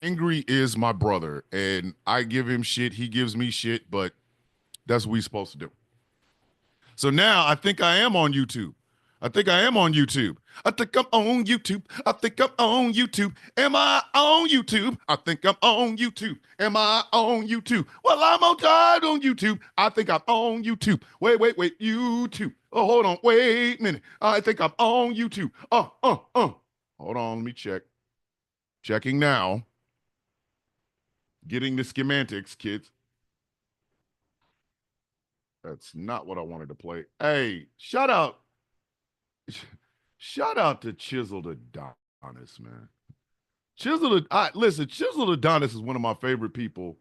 Angry is my brother, and I give him shit. He gives me shit, but that's what we supposed to do. So now I think I am on YouTube. I think I am on YouTube. I think I'm on YouTube. I think I'm on YouTube. Am I on YouTube? I think I'm on YouTube. Am I on YouTube? Well, I'm on God on YouTube. I think I'm on YouTube. Wait, YouTube. Oh, hold on. Wait a minute. I think I'm on YouTube. Hold on, let me check. Checking now. Getting the schematics, kids. That's not what I wanted to play. Hey, shout out to Chisel Adonis, man. Chisel Adonis is one of my favorite people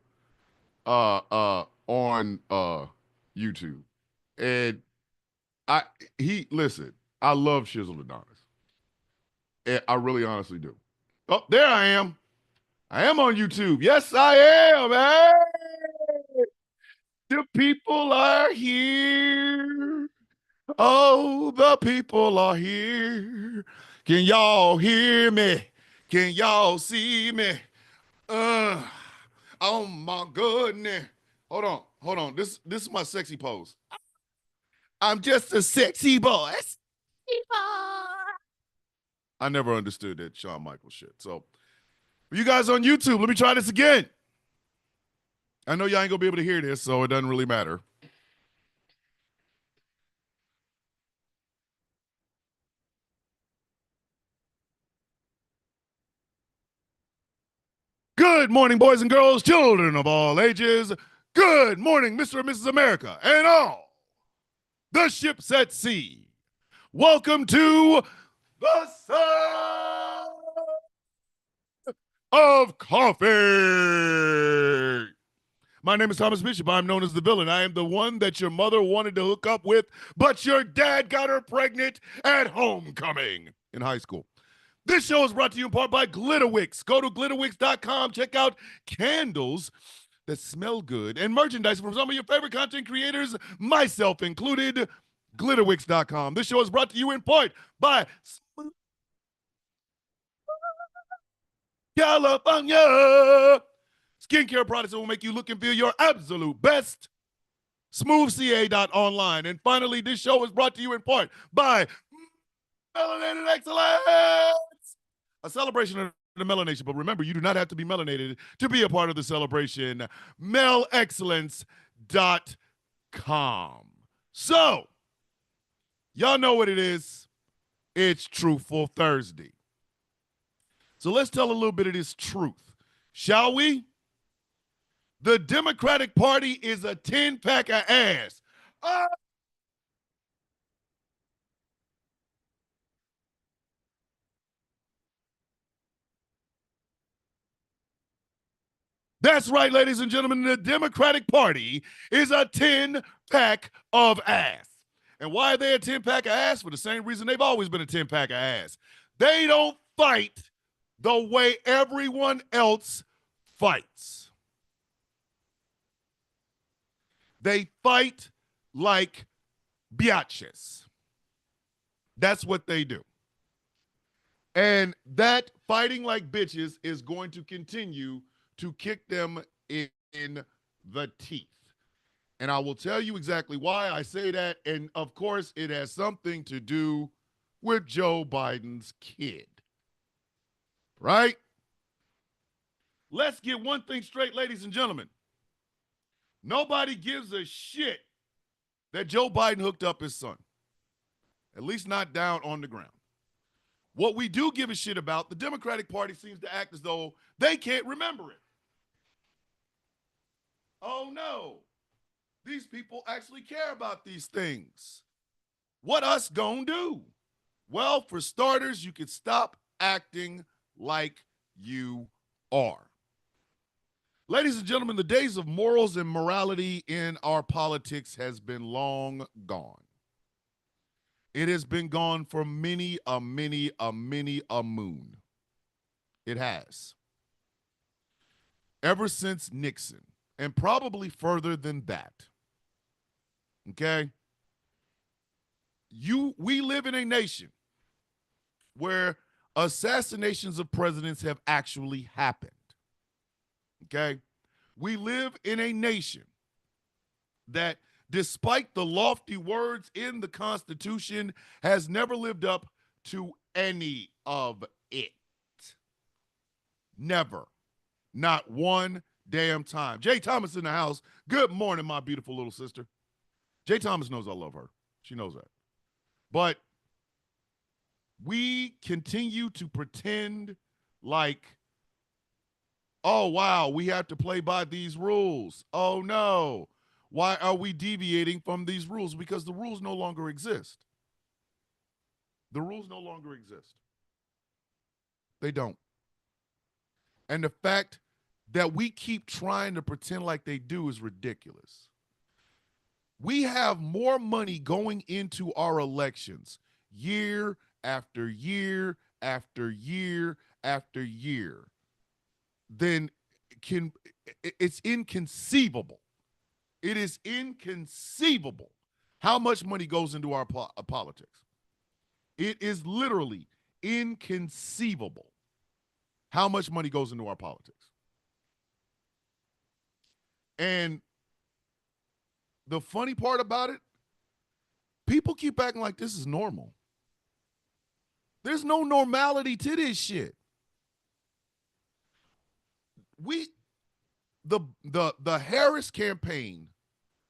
on YouTube. And I he listen, I love Chisel Adonis. And I really honestly do. Oh, there I am. I am on YouTube. Yes, I am. Hey, the people are here. Oh, the people are here. Can y'all hear me? Can y'all see me? Uh, oh my goodness. Hold on. This is my sexy pose. I'm just a sexy boy. Sexy boy. I never understood that Shawn Michaels shit. So, for you guys on YouTube, let me try this again. I know y'all ain't gonna be able to hear this, so it doesn't really matter. Good morning, boys and girls, children of all ages. Good morning, Mr. and Mrs. America, and all the ships at sea. Welcome to the Son of Coffee. My name is Thomas Bishop. I'm known as the villain. I am the one that your mother wanted to hook up with, but your dad got her pregnant at homecoming in high school. This show is brought to you in part by Glitterwix. Go to glitterwix.com, check out candles that smell good and merchandise from some of your favorite content creators, myself included. Glitterwix.com. This show is brought to you in part by California skincare products that will make you look and feel your absolute best. SmoothCA.online. And finally, this show is brought to you in part by Melanated Excellence, a celebration of the melanation. But remember, you do not have to be melanated to be a part of the celebration. melexcellence.com. So, y'all know what it is. It's Truthful Thursday. So let's tell a little bit of this truth, shall we? The Democratic Party is a 10-pack of ass. That's right, ladies and gentlemen. The Democratic Party is a 10-pack of ass. And why are they a 10-pack of ass? For the same reason they've always been a 10-pack of ass. They don't fight the way everyone else fights. They fight like biatches. That's what they do. And that fighting like bitches is going to continue to kick them in the teeth. And I will tell you exactly why I say that. And of course, it has something to do with Joe Biden's kid. Right? Let's get one thing straight, ladies and gentlemen. Nobody gives a shit that Joe Biden hooked up his son, at least not down on the ground. What we do give a shit about, the Democratic Party seems to act as though they can't remember it. Oh no, these people actually care about these things. What us gonna do? Well, for starters, you could stop acting like you are. Ladies and gentlemen, the days of morals and morality in our politics has been long gone. It has been gone for many a moon. It has. Ever since Nixon, and probably further than that. Okay? We live in a nation where assassinations of presidents have actually happened. Okay? We live in a nation that, despite the lofty words in the Constitution, has never lived up to any of it. Never. Not one damn time. Jay Thomas in the house. Good morning, my beautiful little sister. Jay Thomas knows I love her. She knows that. But we continue to pretend like, oh, wow, we have to play by these rules. Oh, no. Why are we deviating from these rules? Because the rules no longer exist. The rules no longer exist. They don't. And the fact that we keep trying to pretend like they do is ridiculous. We have more money going into our elections year after year after year after year than it's inconceivable. It is inconceivable how much money goes into our politics. It is literally inconceivable how much money goes into our politics. And the funny part about it, people keep acting like this is normal. There's no normality to this shit. The Harris campaign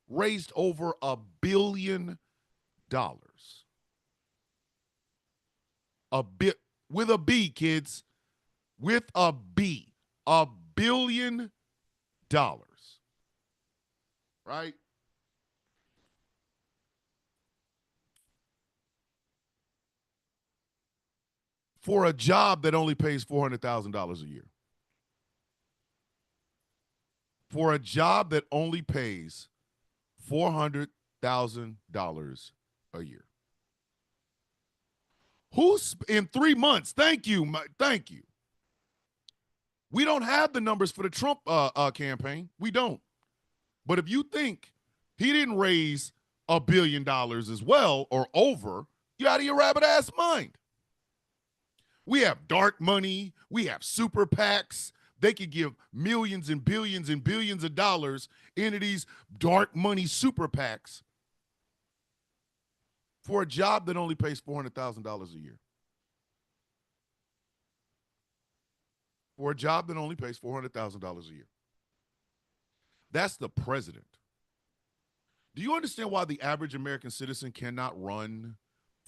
raised over $1 billion. A bit with a B, kids. With a B. $1 billion. Right? For a job that only pays $400,000 a year. For a job that only pays $400,000 a year. Who's in 3 months? Thank you. Thank you. We don't have the numbers for the Trump campaign. We don't. But if you think he didn't raise $1 billion as well or over, you're out of your rabbit ass mind. We have dark money. We have super PACs. They could give millions and billions of dollars into these dark money super PACs for a job that only pays $400,000 a year. For a job that only pays $400,000 a year. That's the president. Do you understand why the average American citizen cannot run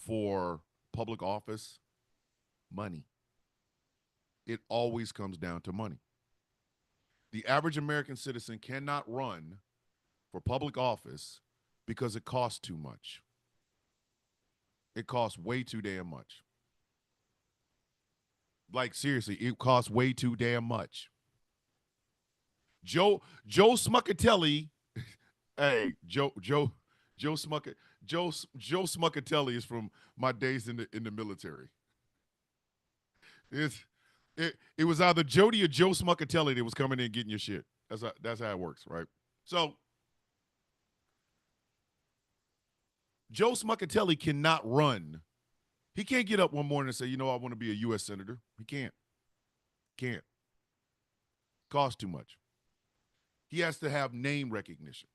for public office? Money. It always comes down to money. The average American citizen cannot run for public office because it costs too much. It costs way too damn much. Like, seriously, it costs way too damn much. Joe Smuckatelli, hey, Joe Smuckatelli is from my days in the military. It was either Jody or Joe Smuckatelli that was coming in getting your shit. That's how it works, right? So Joe Smuckatelli cannot run. He can't get up one morning and say, you know, I want to be a U.S. Senator. He can't. Can't. Costs too much. He has to have name recognition.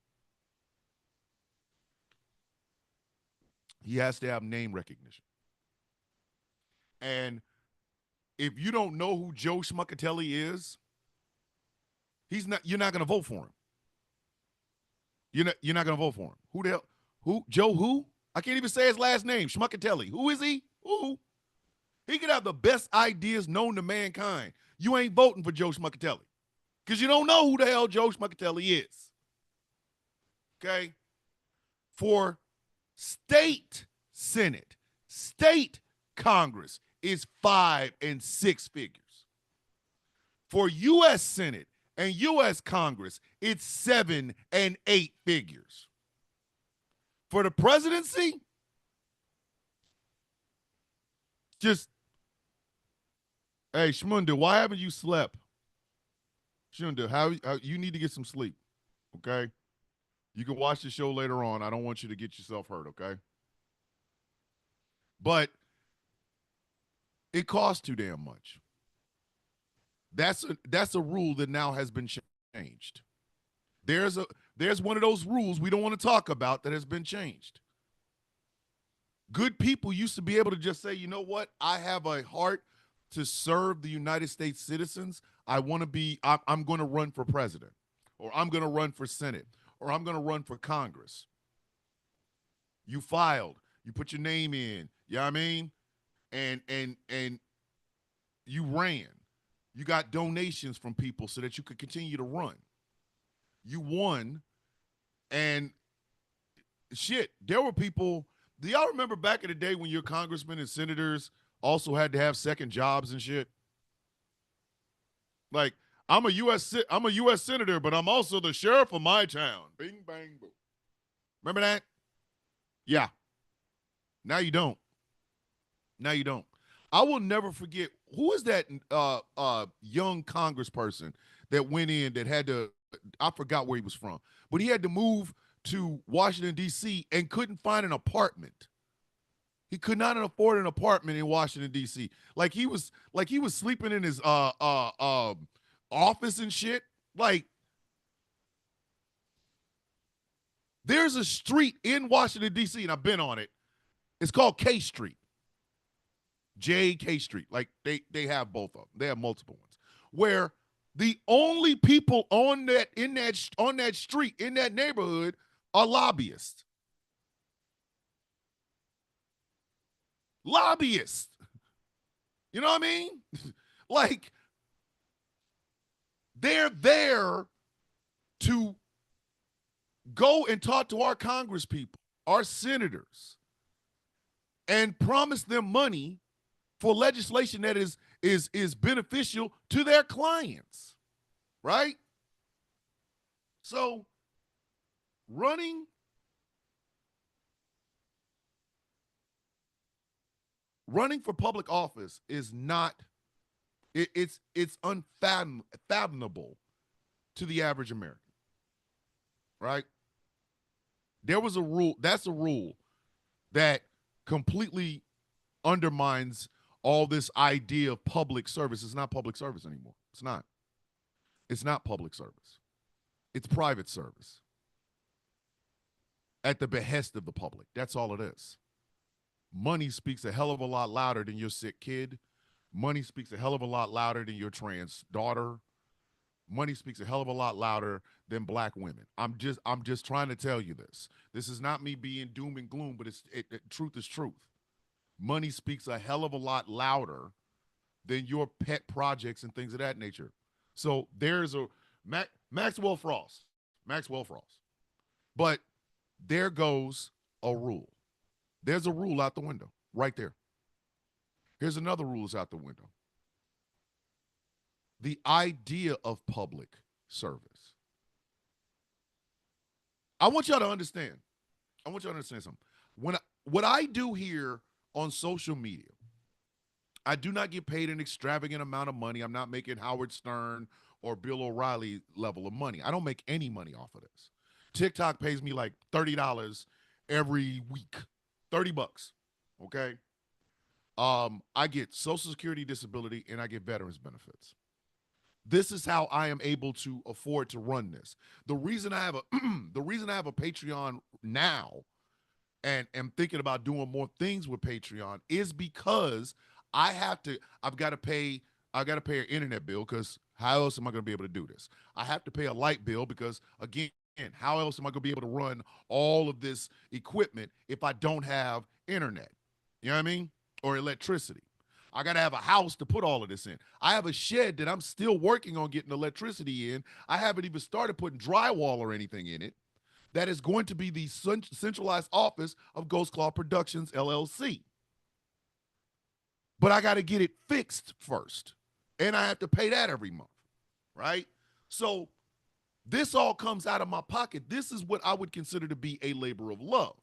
He has to have name recognition. And if you don't know who Joe Smuckatelli is, you're not going to vote for him. You're not going to vote for him. Who the hell? Who? Joe who? I can't even say his last name. Smuckatelli. Who is he? Who? He could have the best ideas known to mankind. You ain't voting for Joe Smuckatelli because you don't know who the hell Joe Smuckatelli is. Okay? For state Senate, state Congress is 5 and 6 figures. For U.S. Senate and U.S. Congress, it's 7 and 8 figures. For the presidency, just, hey, Shmunda, why haven't you slept? Shmunda, how you need to get some sleep, okay? You can watch the show later on. I don't want you to get yourself hurt, okay? But it costs too damn much. That's a rule that now has been changed. There's a there's one of those rules we don't want to talk about that has been changed. Good people used to be able to just say, you know what, I have a heart to serve the United States citizens. I want to be, I'm going to run for president, or I'm going to run for Senate, or I'm going to run for Congress. You filed, you put your name in, you know what I mean? And you ran. You got donations from people so that you could continue to run. You won, and shit, there were people. Do y'all remember back in the day when your congressmen and senators also had to have second jobs and shit? Like, I'm a U.S. senator, but I'm also the sheriff of my town. Bing bang boom. Remember that? Yeah. Now you don't. Now you don't. I will never forget, who is that young congressperson that went in that had to, I forgot where he was from, but he had to move to Washington D.C. and couldn't find an apartment. He could not afford an apartment in Washington D.C. Like he was sleeping in his office and shit. Like, there's a street in Washington D.C. and I've been on it. It's called K Street. J.K. Street. Like, they have both of them. They have multiple ones. Where the only people on that street in that neighborhood are lobbyists. Lobbyists. You know what I mean? Like, they're there to go and talk to our Congress people, our senators, and promise them money for legislation that is beneficial to their clients, right? So running for public office is not, it's unfathomable to the average American, right? There was a rule. That's a rule that completely undermines all this idea of public service. It's not public service anymore. It's not. It's not public service. It's private service at the behest of the public. That's all it is. Money speaks a hell of a lot louder than your sick kid. Money speaks a hell of a lot louder than your trans daughter. Money speaks a hell of a lot louder than black women. I'm just trying to tell you this. This is not me being doom and gloom, but truth is truth. Money speaks a hell of a lot louder than your pet projects and things of that nature. So there's a Maxwell Frost. Maxwell Frost. But there goes a rule. There's a rule out the window right there. Here's another rule is out the window. The idea of public service. I want y'all to understand. I want y'all to understand something. What I do here on social media, I do not get paid an extravagant amount of money. I'm not making Howard Stern or Bill O'Reilly level of money. I don't make any money off of this. TikTok pays me like $30 every week. $30. Okay. I get Social Security, disability, and I get veterans benefits. This is how I am able to afford to run this. The reason I have a the reason I have a Patreon now and am thinking about doing more things with Patreon is because I've got to pay an internet bill, because how else am I going to be able to do this? I have to pay a light bill because, again, how else am I going to be able to run all of this equipment if I don't have internet? You know what I mean? Or electricity. I got to have a house to put all of this in. I have a shed that I'm still working on getting electricity in. I haven't even started putting drywall or anything in it. That is going to be the centralized office of Ghost Claw Productions, LLC. But I got to get it fixed first. And I have to pay that every month, right? So this all comes out of my pocket. This is what I would consider to be a labor of love,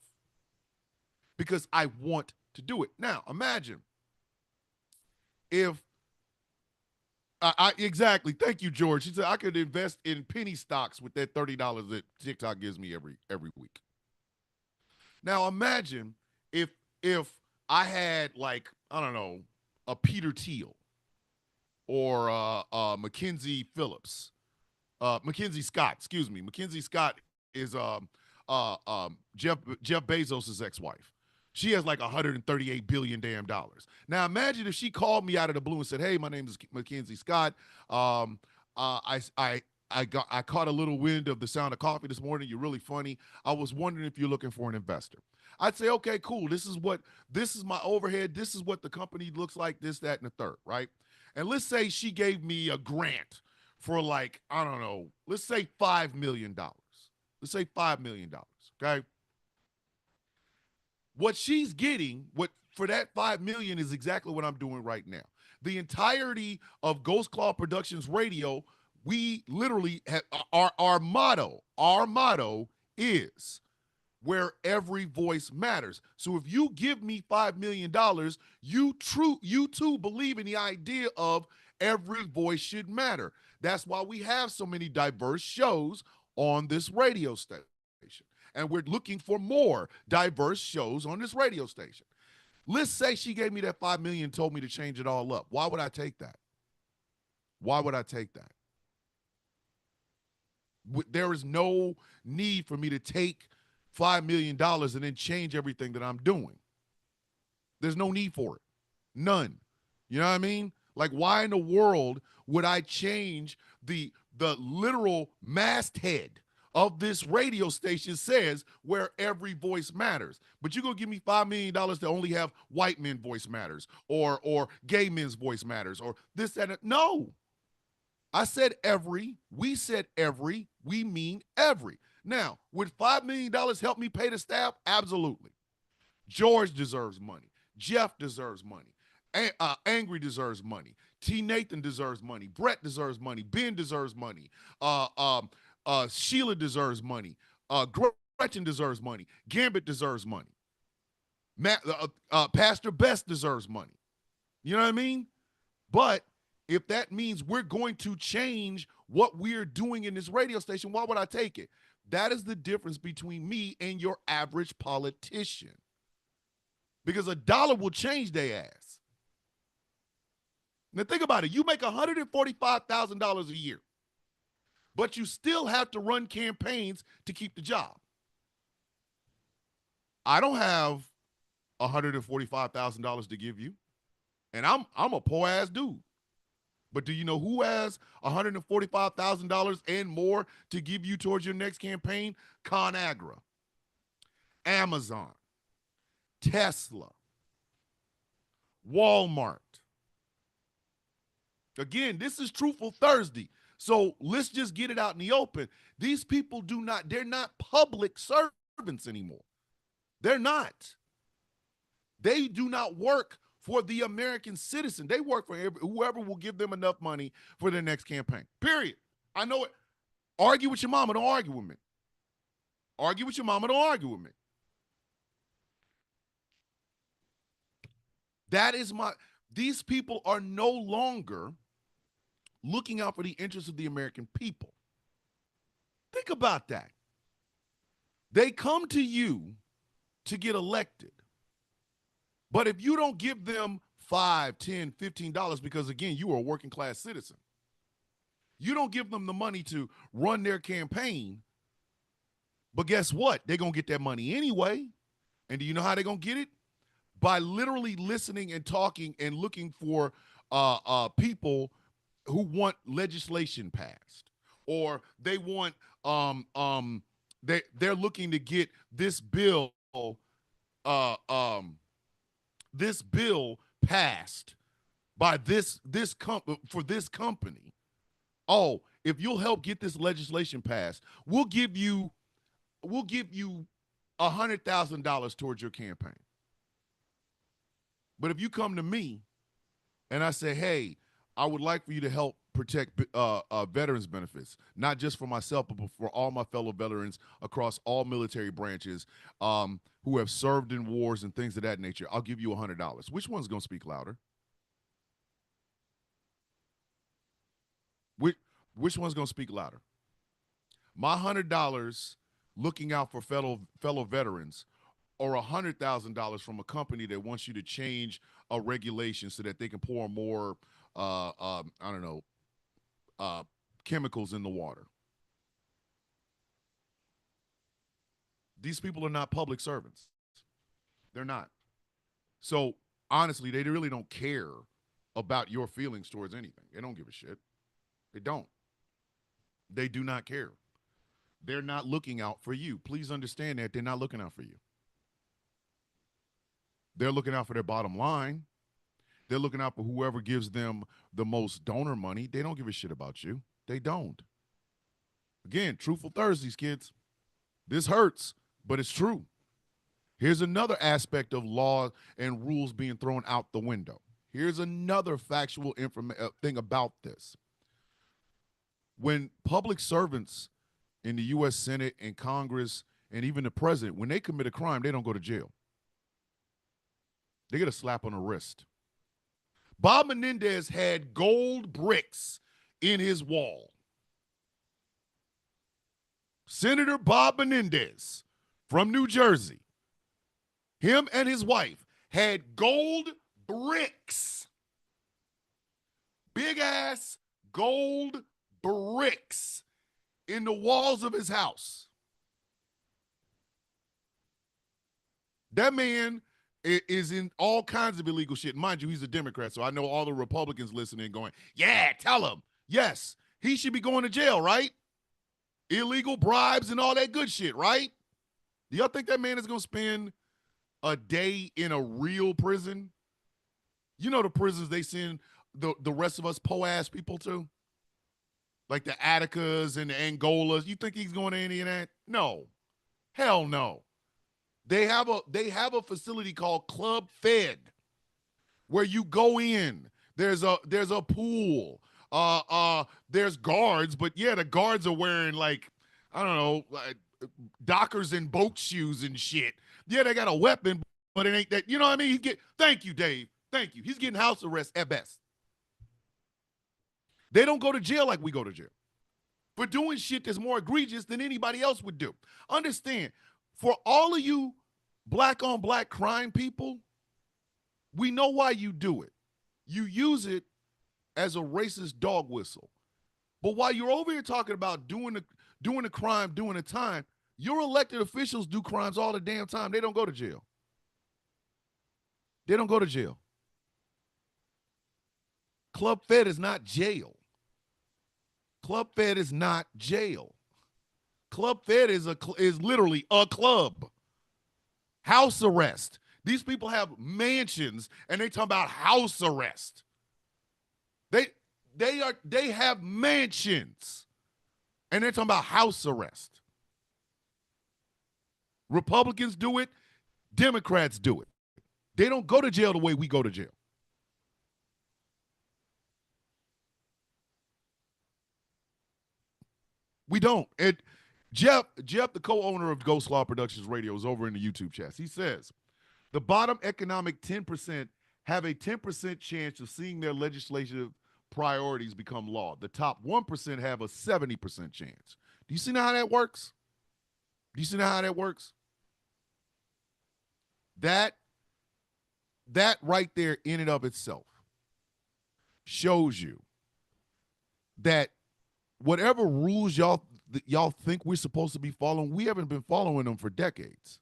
because I want to do it. Now, imagine if exactly. Thank you, George. He said I could invest in penny stocks with that $30 that TikTok gives me every week. Now imagine if I had, like, I don't know, a Peter Thiel or Mackenzie Phillips, Mackenzie Scott, excuse me. Mackenzie Scott is Jeff Bezos' ex-wife. She has like 138 billion damn dollars. Now imagine if she called me out of the blue and said, "Hey, my name is Mackenzie Scott. Um, I caught a little wind of the sound of coffee this morning. You're really funny. I was wondering if you're looking for an investor." I'd say, "Okay, cool. This is my overhead. This is what the company looks like. This, that, and the third, right?" And let's say she gave me a grant for like, I don't know, let's say $5 million. Let's say $5 million. Okay. What she's getting, what for that 5 million is exactly what I'm doing right now. The entirety of Ghost Claw Productions Radio, we literally have our motto is where every voice matters. So if you give me $5 million, you too believe in the idea of every voice should matter. That's why we have so many diverse shows on this radio station. And we're looking for more diverse shows on this radio station. Let's say she gave me that 5 million and told me to change it all up. Why would I take that? Why would I take that? There is no need for me to take $5 million and then change everything that I'm doing. There's no need for it. None. You know what I mean? Like, why in the world would I change the literal masthead of this radio station says where every voice matters? But you're gonna give me $5 million to only have white men voice matters or gay men's voice matters or this and that. No. I said every, we said every, we mean every. Now, would $5 million help me pay the staff? Absolutely. George deserves money. Jeff deserves money. Angry deserves money. T. Nathan deserves money. Brett deserves money. Ben deserves money. Sheila deserves money. Gretchen deserves money. Gambit deserves money. Pastor Best deserves money. You know what I mean? But if that means we're going to change what we're doing in this radio station, why would I take it? That is the difference between me and your average politician. Because a dollar will change their ass. Now think about it. You make $145,000 a year, but you still have to run campaigns to keep the job. I don't have $145,000 to give you, and I'm a poor ass dude. But do you know who has $145,000 and more to give you towards your next campaign? ConAgra, Amazon, Tesla, Walmart. Again, this is Truthful Thursday. So let's just get it out in the open. These people they're not public servants anymore. They're not. They do not work for the American citizen. They work for whoever will give them enough money for their next campaign. Period. I know it. Argue with your mama, don't argue with me. Argue with your mama, don't argue with me. These people are no longer looking out for the interests of the American people. Think about that. They come to you to get elected. But if you don't give them $5, $10, $15, because again, you are a working class citizen, you don't give them the money to run their campaign, but guess what? They're going to get that money anyway. And do you know how they're going to get it? By literally listening and talking and looking for people who want legislation passed, or they want they're looking to get this bill passed by for this company. Oh, if you'll help get this legislation passed, we'll give you $100,000 towards your campaign. But if you come to me and I say, hey, I would like for you to help protect veterans benefits, not just for myself, but for all my fellow veterans across all military branches who have served in wars and things of that nature, I'll give you $100. Which one's going to speak louder? Which one's going to speak louder? My $100 looking out for fellow veterans, or $100,000 from a company that wants you to change a regulation so that they can pour more I don't know, uh, chemicals in the water. These people are not public servants. They're not. So honestly, they really don't care about your feelings towards anything. They don't give a shit. They don't. They do not care. They're not looking out for you. Please understand that they're not looking out for you. They're looking out for their bottom line. They're looking out for whoever gives them the most donor money. They don't give a shit about you. They don't. Again, truthful Thursdays, kids. This hurts, but it's true. Here's another aspect of law and rules being thrown out the window. Here's another factual thing about this. When public servants in the U.S. Senate and Congress and even the president, when they commit a crime, they don't go to jail. They get a slap on the wrist. Bob Menendez had gold bricks in his wall. Senator Bob Menendez from New Jersey, him and his wife had gold bricks. Big ass gold bricks in the walls of his house. That man is in all kinds of illegal shit. Mind you, he's a Democrat, so I know all the Republicans listening going, yeah, tell him. Yes, he should be going to jail, right? Illegal bribes and all that good shit, right? Do y'all think that man is going to spend a day in a real prison? You know the prisons they send the rest of us po-ass people to? Like the Atticas and the Angolas. You think he's going to any of that? No. Hell no. They have a facility called Club Fed where you go in. There's a pool. There's guards, but yeah, the guards are wearing like, I don't know, like Dockers and boat shoes and shit. Yeah, they got a weapon, but it ain't that. You know what I mean? Thank you, Dave. Thank you. He's getting house arrest at best. They don't go to jail like we go to jail for doing shit that's more egregious than anybody else would do. Understand, for all of you black on black crime people, we know why you do it. You use it as a racist dog whistle. But while you're over here talking about doing the crime, doing the time, your elected officials do crimes all the damn time. They don't go to jail. They don't go to jail. Club Fed is not jail. Club Fed is not jail. Club Fed is literally a club. House arrest. These people have mansions and they talk about house arrest. They have mansions and they're talking about house arrest. Republicans do it. Democrats do it. They don't go to jail the way we go to jail. We don't. Jeff, the co-owner of Ghost Law Productions Radio, is over in the YouTube chat. He says, the bottom economic 10% have a 10% chance of seeing their legislative priorities become law. The top 1% have a 70% chance. Do you see how that works? Do you see how that works? That right there in and of itself shows you that whatever rules y'all think we're supposed to be following, we haven't been following them for decades.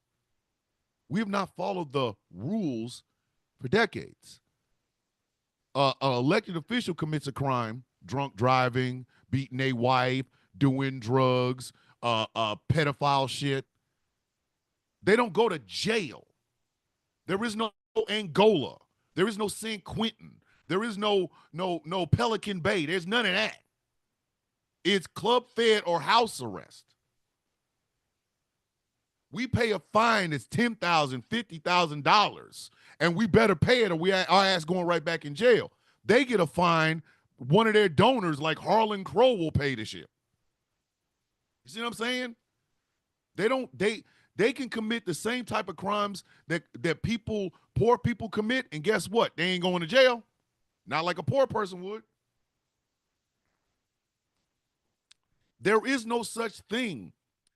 We have not followed the rules for decades. An elected official commits a crime, drunk driving, beating a wife, doing drugs, pedophile shit. They don't go to jail. There is no Angola. There is no San Quentin. There is no Pelican Bay. There's none of that. It's Club Fed or house arrest. We pay a fine that's $10,000, $50,000, and we better pay it or our ass going right back in jail. They get a fine. One of their donors, like Harlan Crow, will pay the shit. You see what I'm saying? They can commit the same type of crimes that poor people commit, and guess what? They ain't going to jail. Not like a poor person would. There is no such thing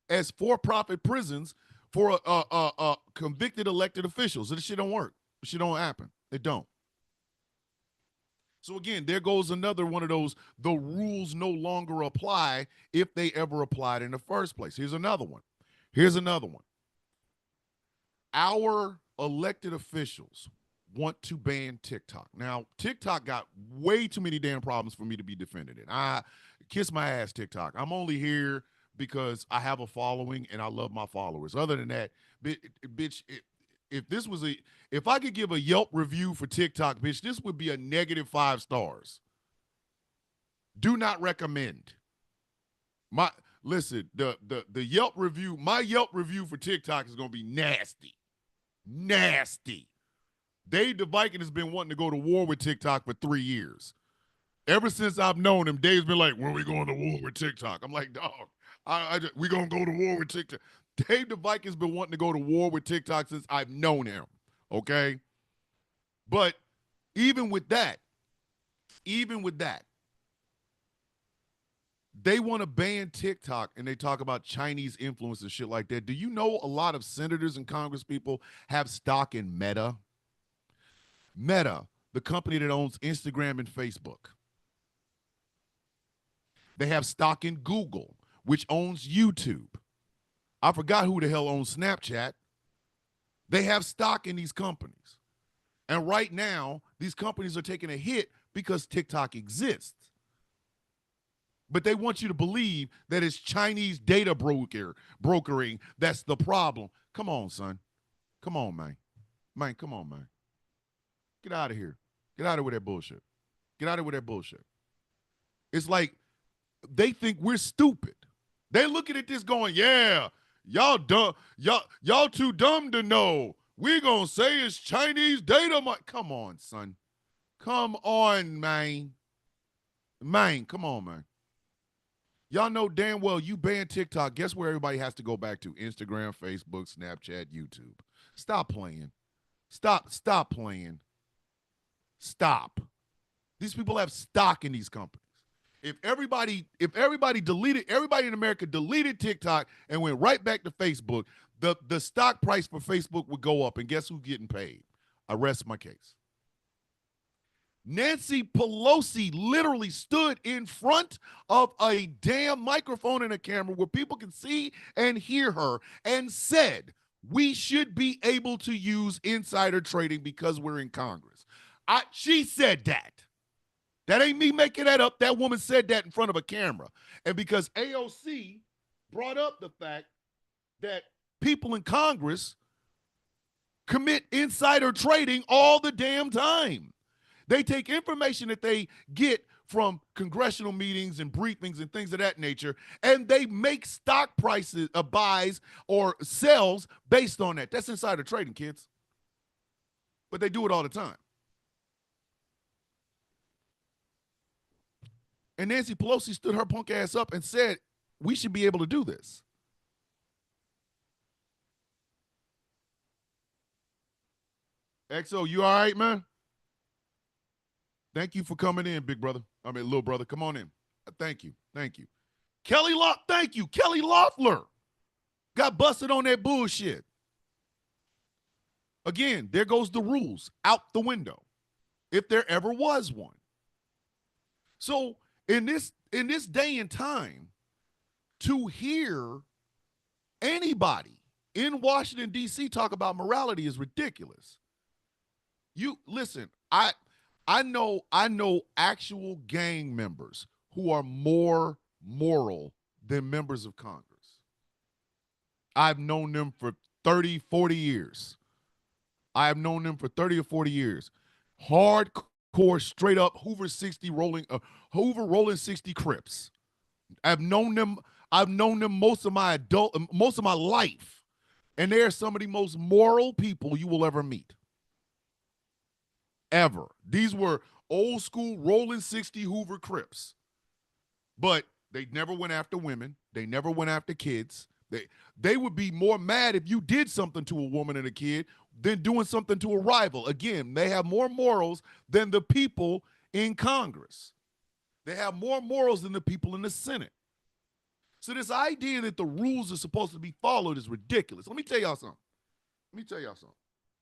as for-profit prisons for convicted elected officials. This shit don't work. This shit don't happen. It don't. So again, there goes another one of those, the rules no longer apply if they ever applied in the first place. Here's another one. Here's another one. Our elected officials want to ban TikTok. Now, TikTok got way too many damn problems for me to be defended in. I kiss my ass, TikTok. I'm only here because I have a following and I love my followers. Other than that, bitch, if this was a, if I could give a Yelp review for TikTok, bitch, this would be a negative 5 stars. Do not recommend. My listen, the Yelp review, my Yelp review for TikTok is gonna be nasty. Nasty. Dave the Viking has been wanting to go to war with TikTok for 3 years. Ever since I've known him, Dave's been like, when are we going to war with TikTok? I'm like, dog, we going to go to war with TikTok. Dave the Viking's been wanting to go to war with TikTok since I've known him, okay? But even with that, they want to ban TikTok and they talk about Chinese influence and shit like that. Do you know a lot of senators and congresspeople have stock in Meta? Meta, the company that owns Instagram and Facebook. They have stock in Google, which owns YouTube. I forgot who the hell owns Snapchat. They have stock in these companies. And right now, these companies are taking a hit because TikTok exists. But they want you to believe that it's Chinese data brokering that's the problem. Come on, son. Come on, man. Man, come on, man. Get out of here. Get out of here with that bullshit. Get out of here with that bullshit. It's like they think we're stupid. They're looking at this going, yeah, y'all dumb, y'all too dumb to know. We're gonna say it's Chinese data. Come on, son. Come on, man. Man, come on, man. Y'all know damn well you ban TikTok. Guess where everybody has to go back to? Instagram, Facebook, Snapchat, YouTube. Stop playing. Stop playing. Stop. These people have stock in these companies. If everybody deleted, everybody in America deleted TikTok and went right back to Facebook, the stock price for Facebook would go up. And guess who's getting paid? I rest my case. Nancy Pelosi literally stood in front of a damn microphone and a camera where people can see and hear her and said, we should be able to use insider trading because we're in Congress. She said that. That ain't me making that up. That woman said that in front of a camera. And because AOC brought up the fact that people in Congress commit insider trading all the damn time. They take information that they get from congressional meetings and briefings and things of that nature, and they make stock prices, buys or sells based on that. That's insider trading, kids. But they do it all the time. And Nancy Pelosi stood her punk ass up and said, we should be able to do this. XO, you all right, man? Thank you for coming in, big brother. I mean, little brother. Come on in. Thank you. Thank you. Thank you. Kelly Loeffler got busted on that bullshit. Again, there goes the rules out the window, if there ever was one. So in this day and time, to hear anybody in Washington, D.C. talk about morality is ridiculous. You listen, I know actual gang members who are more moral than members of Congress. I've known them for 30, 40 years. I have known them for 30 or 40 years. Hardcore, straight up Hoover rolling 60 Crips. I've known them most of my life. And they are some of the most moral people you will ever meet. Ever. These were old school rolling 60 Hoover Crips. But they never went after women. They never went after kids. They would be more mad if you did something to a woman and a kid than doing something to a rival. Again, they have more morals than the people in Congress. They have more morals than the people in the Senate. So this idea that the rules are supposed to be followed is ridiculous. Let me tell y'all something.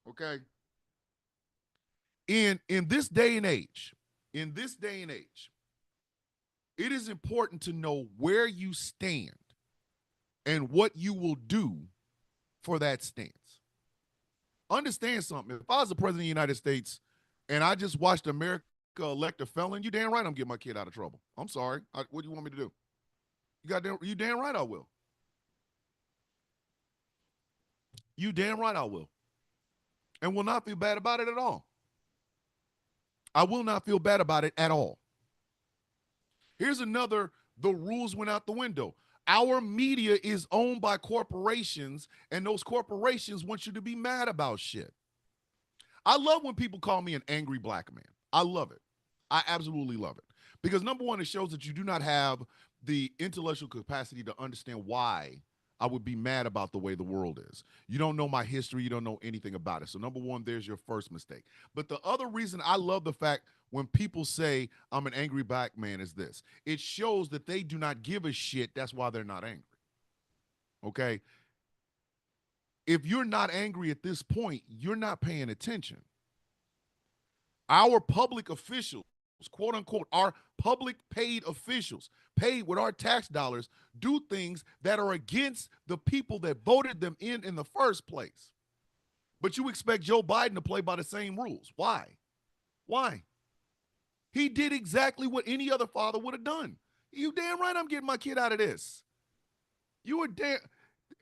Okay? In this day and age, In this day and age, it is important to know where you stand and what you will do for that stance. Understand something. If I was the president of the United States and I just watched America elect a felon, you damn right I'm getting my kid out of trouble. I'm sorry. What do you want me to do? You damn right I will. You damn right I will. And will not feel bad about it at all. I will not feel bad about it at all. Here's another, the rules went out the window. Our media is owned by corporations, and those corporations want you to be mad about shit. I love when people call me an angry black man. I love it. I absolutely love it. Because number one, it shows that you do not have the intellectual capacity to understand why I would be mad about the way the world is. You don't know my history. You don't know anything about it. So number one, there's your first mistake. But the other reason I love the fact when people say I'm an angry black man is this. It shows that they do not give a shit. That's why they're not angry. Okay? If you're not angry at this point, you're not paying attention. Our public officials, quote unquote, our public paid officials, paid with our tax dollars, do things that are against the people that voted them in the first place. But you expect Joe Biden to play by the same rules. Why? Why? He did exactly what any other father would have done. You damn right I'm getting my kid out of this. You were damn.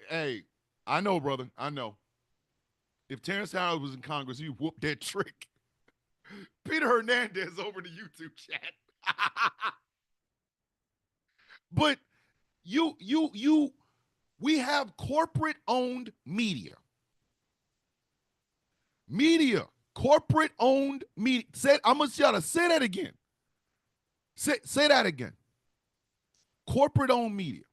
Hey, I know, brother. I know. If Terrence Howard was in Congress, he whooped that trick. Peter Hernandez over the YouTube chat. But we have corporate-owned media. Media, corporate-owned media. I'm going to try to say that again. Say that again. Corporate-owned media.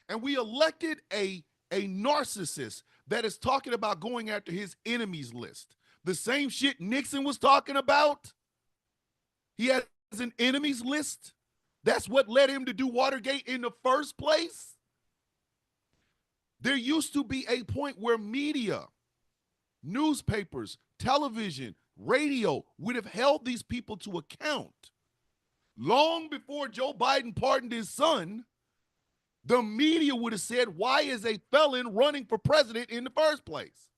And we elected a narcissist that is talking about going after his enemies list. The same shit Nixon was talking about. He has an enemies list. That's what led him to do Watergate in the first place. There used to be a point where media, newspapers, television, radio would have held these people to account. Long before Joe Biden pardoned his son, the media would have said, why is a felon running for president in the first place?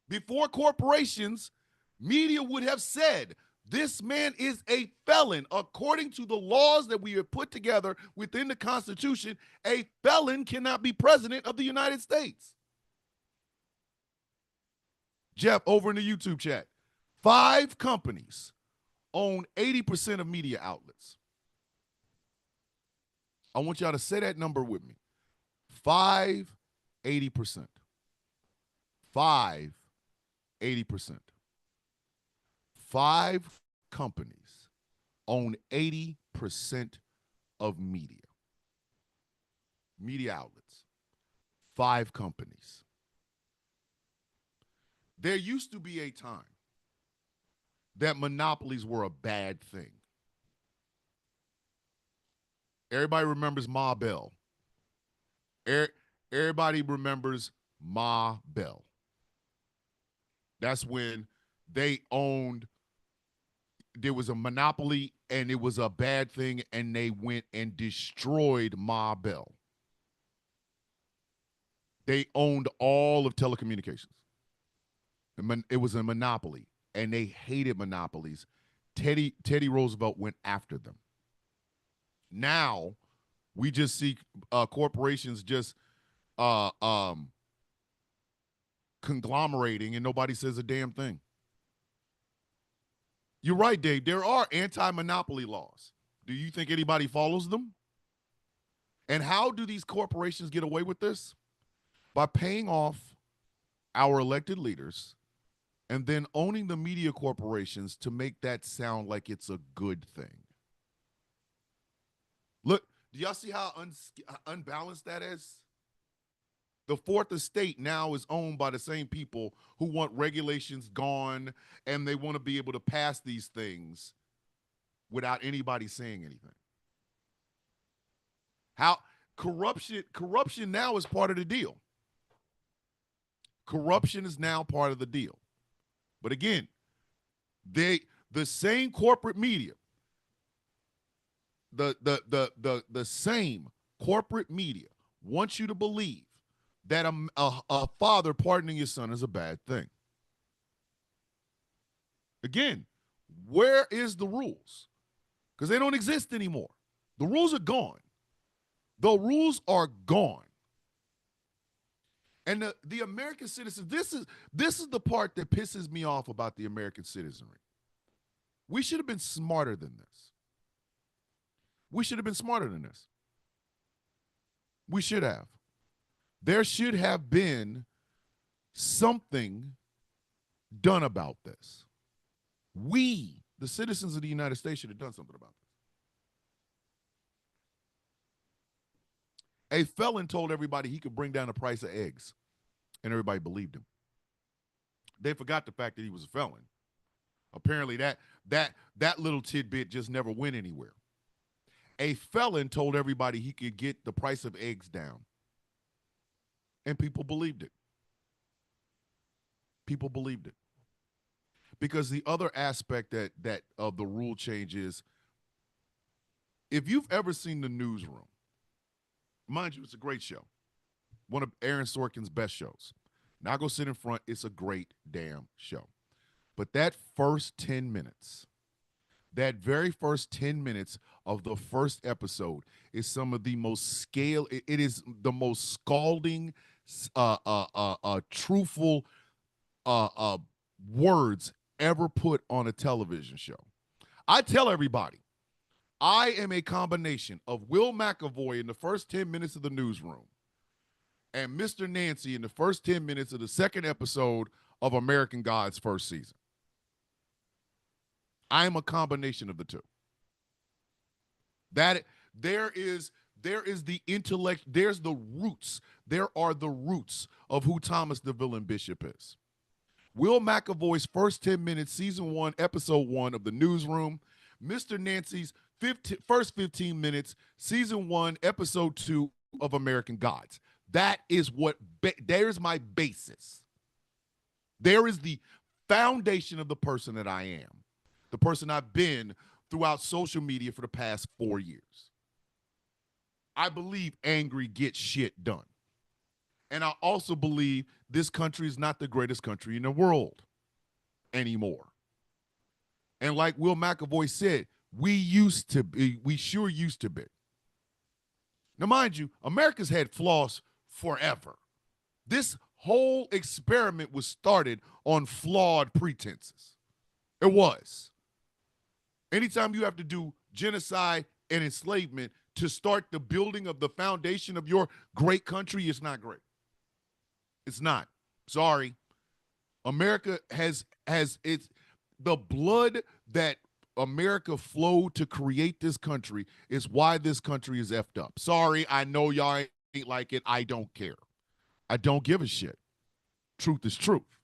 Before corporations, media would have said, this man is a felon. According to the laws that we have put together within the Constitution, a felon cannot be president of the United States. Jeff, over in the YouTube chat, 5 companies own 80% of media outlets. I want y'all to say that number with me. 80%. 80%. 5 companies own 80% of media. Media outlets. 5 companies. There used to be a time that monopolies were a bad thing. Everybody remembers Ma Bell. Everybody remembers Ma Bell. That's when they owned, there was a monopoly and it was a bad thing, and they went and destroyed Ma Bell. They owned all of telecommunications. It was a monopoly, and they hated monopolies. Teddy Roosevelt went after them. Now, we just see corporations just conglomerating, and nobody says a damn thing. You're right, Dave. There are anti-monopoly laws. Do you think anybody follows them? And how do these corporations get away with this? By paying off our elected leaders and then owning the media corporations to make that sound like it's a good thing. Look, do y'all see how unbalanced that is? The Fourth Estate now is owned by the same people who want regulations gone, and they want to be able to pass these things without anybody saying anything. How corruption now is part of the deal. Corruption is now part of the deal. But again, The same corporate media, the same corporate media wants you to believe that a father pardoning his son is a bad thing. Again, where is the rules? Because they don't exist anymore. The rules are gone. The rules are gone. And the American citizens, this is the part that pisses me off about the American citizenry. We should have been smarter than this. We should have been smarter than this. We should have. There should have been something done about this. We, the citizens of the United States, should have done something about this. A felon told everybody he could bring down the price of eggs, and everybody believed him. They forgot the fact that he was a felon. Apparently that little tidbit just never went anywhere. A felon told everybody he could get the price of eggs down, and people believed it. People believed it. Because the other aspect that of the rule change is, if you've ever seen The Newsroom, mind you, it's a great show. One of Aaron Sorkin's best shows. Now go sit in front. It's a great damn show. But that first 10 minutes, that very first 10 minutes of the first episode is some of the most it is the most scalding, truthful words ever put on a television show. I tell everybody, I am a combination of Will McAvoy in the first 10 minutes of The Newsroom and Mr. Nancy in the first 10 minutes of the second episode of American Gods first season. I am a combination of the two. That there is the intellect, there's the roots. There are the roots of who Thomas the Villain Bishop is. Will McAvoy's first 10 minutes, season 1, episode 1 of The Newsroom. Mr. Nancy's first 15 minutes, season 1, episode 2 of American Gods. That is there's my basis. There is the foundation of the person that I am, the person I've been throughout social media for the past 4 years. I believe angry gets shit done. And I also believe this country is not the greatest country in the world anymore. And like Will McAvoy said, we sure used to be. Now, mind you, America's had flaws forever. This whole experiment was started on flawed pretenses. It was. Anytime you have to do genocide and enslavement to start the building of the foundation of your great country, it's not great. It's not. Sorry. America has its the blood that America flowed to create this country is why this country is effed up. Sorry, I know y'all ain't like it. I don't care. I don't give a shit. Truth is truth.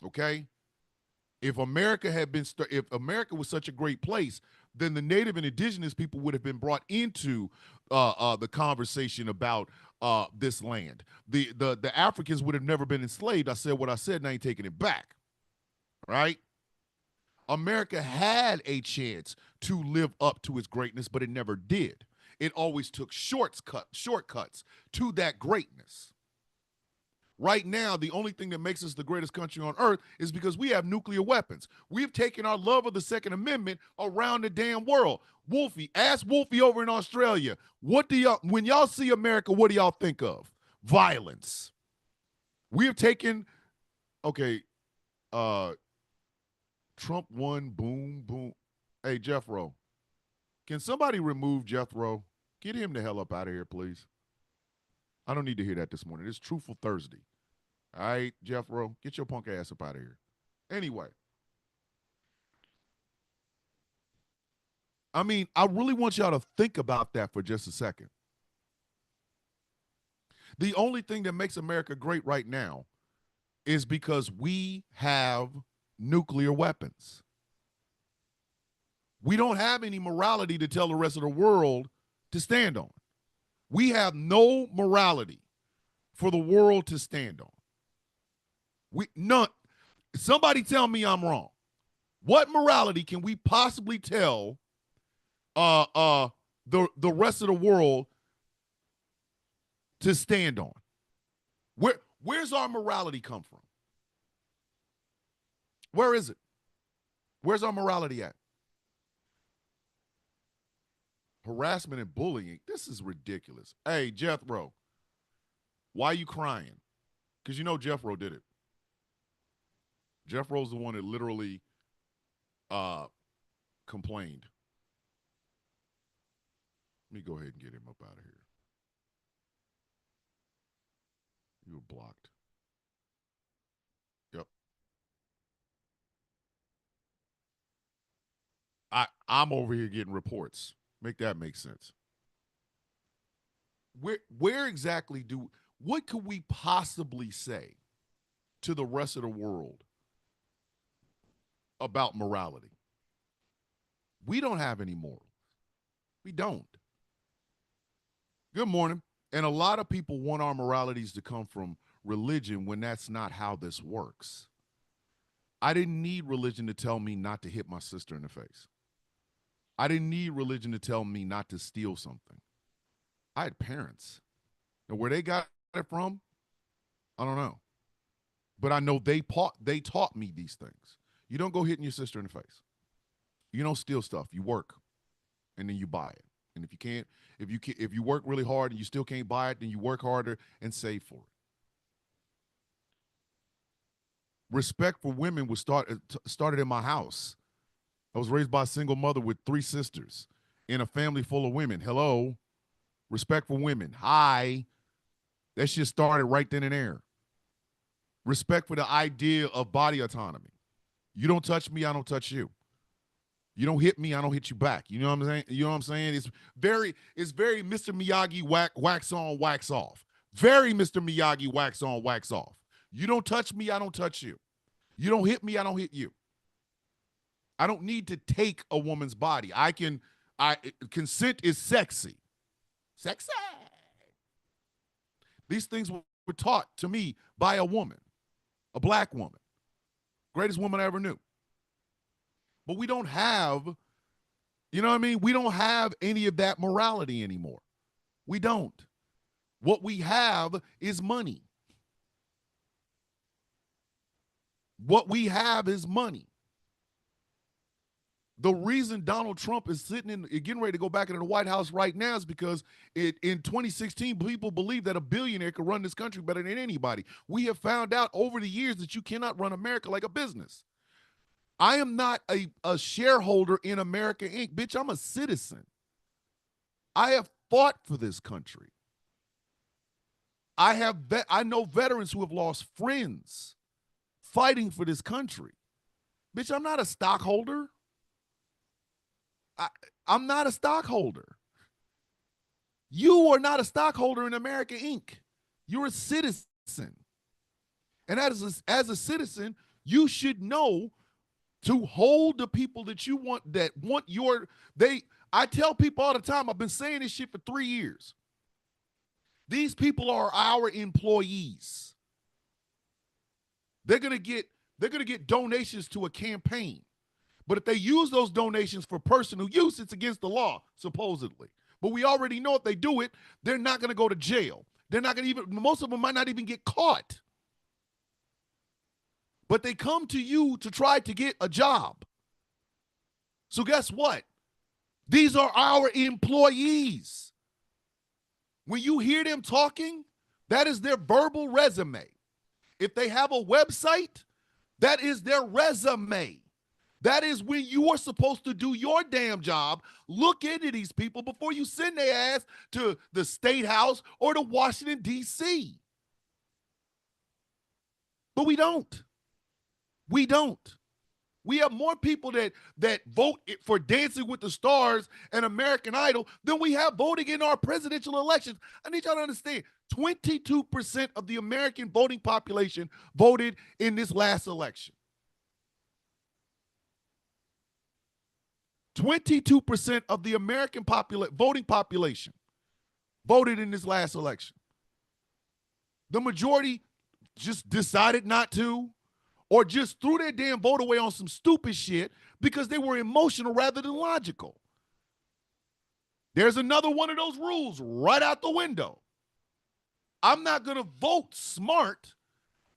Okay? If America if America was such a great place, then the native and indigenous people would have been brought into the conversation about this land. The Africans would have never been enslaved. I said what I said, and I ain't taking it back. Right? America had a chance to live up to its greatness, but it never did. It always took shortcuts to that greatness. Right now, the only thing that makes us the greatest country on earth is because we have nuclear weapons. We've taken our love of the Second Amendment around the damn world. Wolfie, ask Wolfie over in Australia, when y'all see America, what do y'all think of? Violence. We have taken, Trump won, boom, boom. Hey, Jethro, can somebody remove Jethro? Get him the hell up out of here, please. I don't need to hear that this morning. It's Truthful Thursday. All right, Jethro, get your punk ass up out of here. Anyway. I mean, I really want y'all to think about that for just a second. The only thing that makes America great right now is because we have nuclear weapons. We don't have any morality to tell the rest of the world to stand on. We have no morality for the world to stand on. None. Somebody tell me I'm wrong. What morality can we possibly tell the rest of the world to stand on? Where's our morality come from? Where is it? Where's our morality at? Harassment and bullying. This is ridiculous. Hey, Jethro, why are you crying? Because you know Jethro did it. Jethro's the one that literally complained. Let me go ahead and get him up out of here. You were blocked. Yep. I'm over here getting reports. Make that make sense. Where exactly what could we possibly say to the rest of the world about morality? We don't have any morals. We don't. Good morning. And a lot of people want our moralities to come from religion when that's not how this works. I didn't need religion to tell me not to hit my sister in the face. I didn't need religion to tell me not to steal something. I had parents. And where they got it from, I don't know. But I know they taught me these things. You don't go hitting your sister in the face. You don't steal stuff. You work, and then you buy it. And if you work really hard and you still can't buy it, then you work harder and save for it. Respect for women was started in my house. I was raised by a single mother with 3 sisters in a family full of women. Hello. Respect for women. Hi. That shit started right then and there. Respect for the idea of body autonomy. You don't touch me, I don't touch you. You don't hit me, I don't hit you back. You know what I'm saying? You know what I'm saying? It's very Mr. Miyagi wax on, wax off. Very Mr. Miyagi wax on, wax off. You don't touch me, I don't touch you. You don't hit me, I don't hit you. I don't need to take a woman's body. Consent is sexy. Sexy. These things were taught to me by a woman, a black woman. Greatest woman I ever knew. But we don't have, you know what I mean? We don't have any of that morality anymore. We don't. What we have is money. What we have is money. The reason Donald Trump is getting ready to go back into the White House right now is because in 2016, people believed that a billionaire could run this country better than anybody. We have found out over the years that you cannot run America like a business. I am not a shareholder in America Inc. Bitch, I'm a citizen. I have fought for this country. I know veterans who have lost friends fighting for this country. Bitch, I'm not a stockholder. I'm not a stockholder. You are not a stockholder in America Inc. You're a citizen. And as a citizen, you should know to hold the people that you want, I tell people all the time, I've been saying this shit for 3 years. These people are our employees. They're gonna get donations to a campaign. But if they use those donations for personal use, it's against the law, supposedly. But we already know if they do it, they're not going to go to jail. They're not going to most of them might not even get caught. But they come to you to try to get a job. So guess what? These are our employees. When you hear them talking, that is their verbal resume. If they have a website, that is their resume. That is when you are supposed to do your damn job. Look into these people before you send their ass to the State House or to Washington, D.C. But we don't. We don't. We have more people that vote for Dancing with the Stars and American Idol than we have voting in our presidential elections. I need y'all to understand, 22% of the American voting population voted in this last election. 22% of the American voting population voted in this last election. The majority just decided not to, or just threw their damn vote away on some stupid shit because they were emotional rather than logical. There's another one of those rules right out the window. I'm not going to vote smart.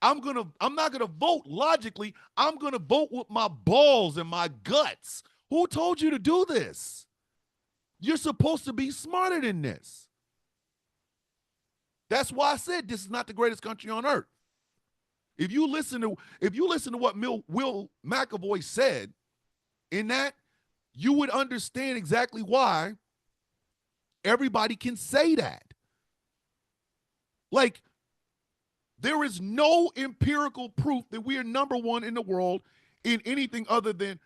I'm not going to vote logically. I'm going to vote with my balls and my guts. Who told you to do this? You're supposed to be smarter than this. That's why I said this is not the greatest country on earth. If you listen to what Will McAvoy said in that, you would understand exactly why everybody can say that. Like, there is no empirical proof that we are number one in the world in anything other than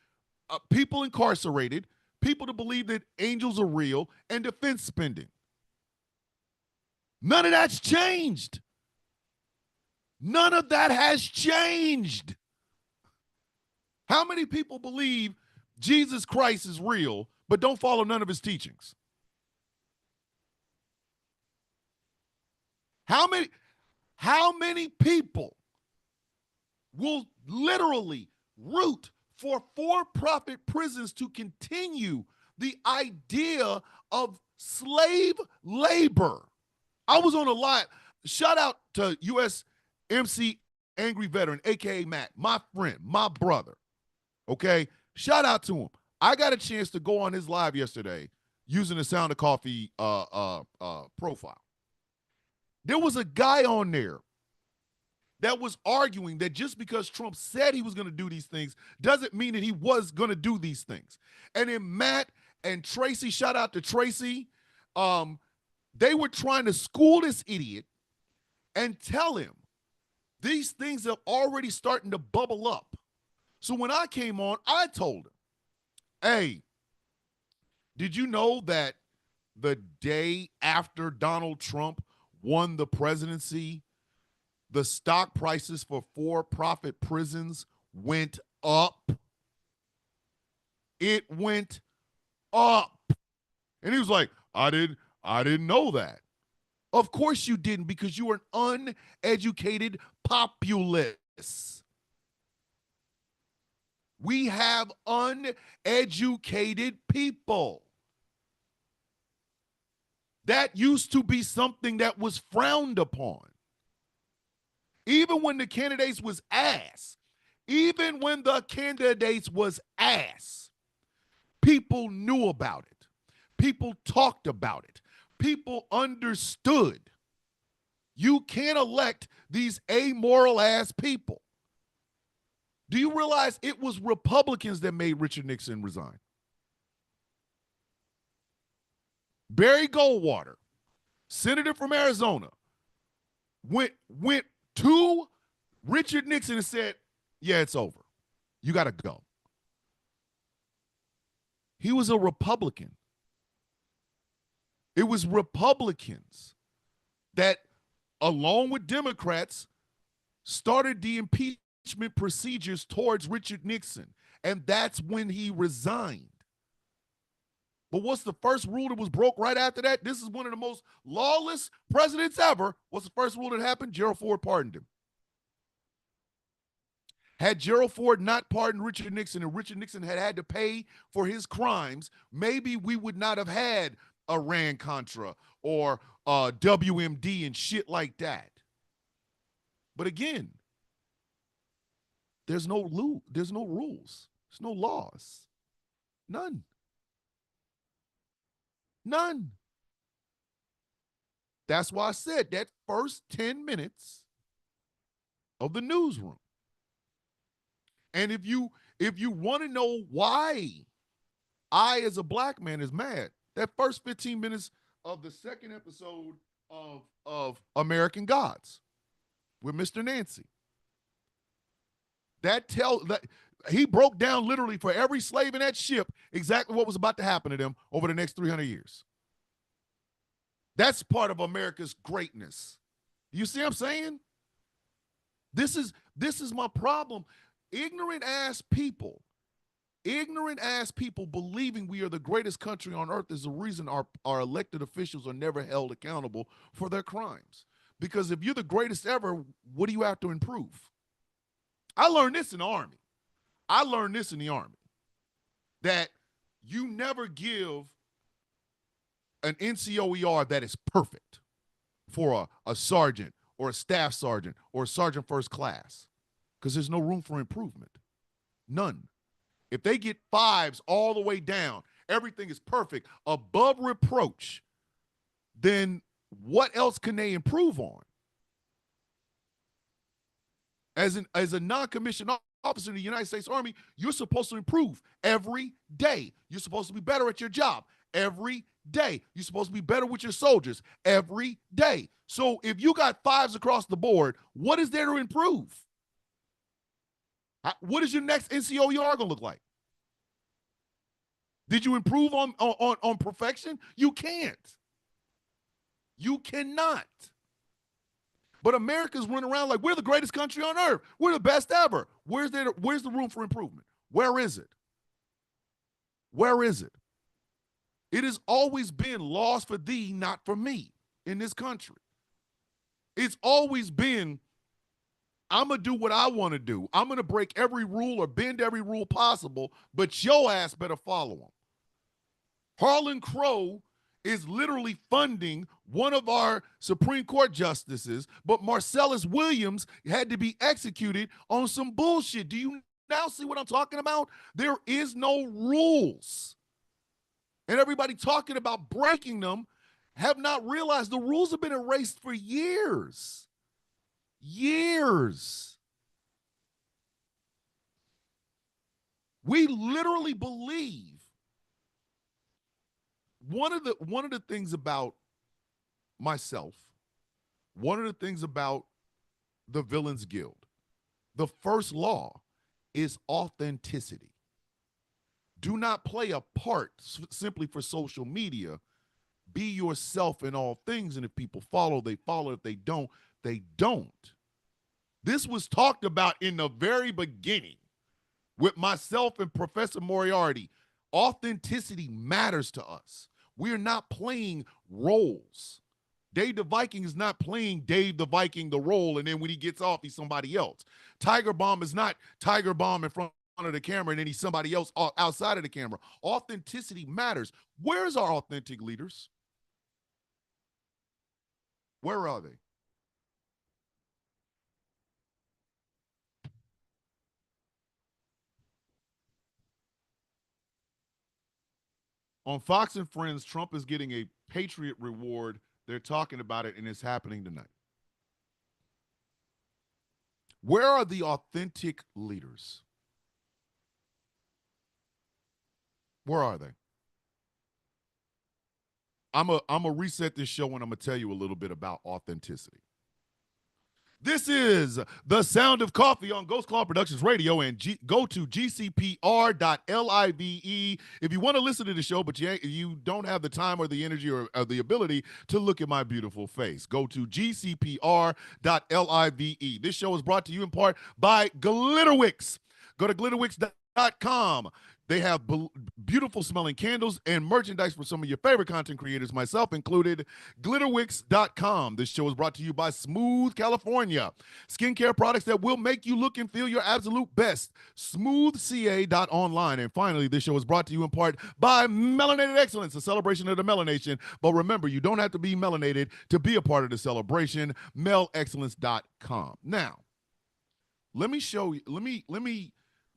people incarcerated, people to believe that angels are real, and defense spending. None of that's changed. None of that has changed. How many people believe Jesus Christ is real but don't follow none of his teachings? How many people will literally root for for-profit prisons to continue the idea of slave labor? I was on a live. Shout out to USMC Angry Veteran, a.k.a. Matt, my friend, my brother. Okay? Shout out to him. I got a chance to go on his live yesterday using the Sound of Coffee profile. There was a guy on there that was arguing that just because Trump said he was going to do these things doesn't mean that he was going to do these things. And then Matt and Tracy, shout out to Tracy, they were trying to school this idiot and tell him these things are already starting to bubble up. So when I came on, I told him, hey, did you know that the day after Donald Trump won the presidency, the stock prices for for-profit prisons went up? It went up. And he was like, I didn't know that. Of course you didn't, because you are an uneducated populace. We have uneducated people. That used to be something that was frowned upon. Even when the candidates was ass, people knew about it. People talked about it. People understood. You can't elect these amoral ass people. Do you realize it was Republicans that made Richard Nixon resign? Barry Goldwater, senator from Arizona, went to Richard Nixon and said, yeah, it's over. You got to go. He was a Republican. It was Republicans that, along with Democrats, started the impeachment procedures towards Richard Nixon. And that's when he resigned. But what's the first rule that was broke right after that? This is one of the most lawless presidents ever. What's the first rule that happened? Gerald Ford pardoned him. Had Gerald Ford not pardoned Richard Nixon and Richard Nixon had to pay for his crimes, maybe we would not have had Iran-Contra or WMD and shit like that. But again, there's no rules. There's no laws. None. None. That's why I said that first 10 minutes of the newsroom. And if you want to know why I, as a black man, is mad, that first 15 minutes of the second episode of American Gods with Mr. Nancy. That he broke down literally for every slave in that ship exactly what was about to happen to them over the next 300 years. That's part of America's greatness. You see what I'm saying? This is my problem. Ignorant ass people believing we are the greatest country on earth is the reason our elected officials are never held accountable for their crimes. Because if you're the greatest ever, what do you have to improve? I learned this in the Army. I learned this in the Army, that you never give an NCOER that is perfect for a sergeant or a staff sergeant or a sergeant first class, because there's no room for improvement. None. If they get fives all the way down, everything is perfect, above reproach, then what else can they improve on? As a non-commissioned officer in the United States Army, you're supposed to improve every day. You're supposed to be better at your job every day. You're supposed to be better with your soldiers every day. So if you got fives across the board, what is there to improve? What is your next NCOER going to look like? Did you improve on perfection? You can't. You cannot. But America's running around like we're the greatest country on earth. We're the best ever. Where's the room for improvement? Where is it? Where is it? It has always been laws for thee, not for me in this country. It's always been, I'm going to do what I want to do. I'm going to break every rule or bend every rule possible, but your ass better follow them. Harlan Crow is literally funding one of our Supreme Court justices, but Marcellus Williams had to be executed on some bullshit. Do you now see what I'm talking about? There is no rules. And everybody talking about breaking them have not realized the rules have been erased for years. Years. We literally believe one of the things about myself, one of the things about the Villains Guild, the first law is authenticity. Do not play a part simply for social media. Be yourself in all things, and if people follow, they follow. If they don't, they don't. This was talked about in the very beginning with myself and Professor Moriarty. Authenticity matters to us. We are not playing roles. Dave the Viking is not playing Dave the Viking the role, and then when he gets off, he's somebody else. Tiger Bomb is not Tiger Bomb in front of the camera, and then he's somebody else outside of the camera. Authenticity matters. Where's our authentic leaders? Where are they? On Fox and Friends, Trump is getting a Patriot reward. They're talking about it, and it's happening tonight. Where are the authentic leaders? Where are they? I'm a reset this show, and I'm gonna tell you a little bit about authenticity. This is The Sound of Coffee on Ghost Claw Productions Radio, and go to gcpr.live if you want to listen to the show, but you don't have the time or the energy or the ability to look at my beautiful face. Go to gcpr.live. This show is brought to you in part by Glitterwix. Go to glitterwix.com. They have beautiful smelling candles and merchandise for some of your favorite content creators, myself included. Glitterwix.com. This show is brought to you by Smooth California. Skincare products that will make you look and feel your absolute best. Smoothca.online. And finally, this show is brought to you in part by Melanated Excellence, a celebration of the melanation. But remember, you don't have to be melanated to be a part of the celebration. melexcellence.com. Now, let me show you,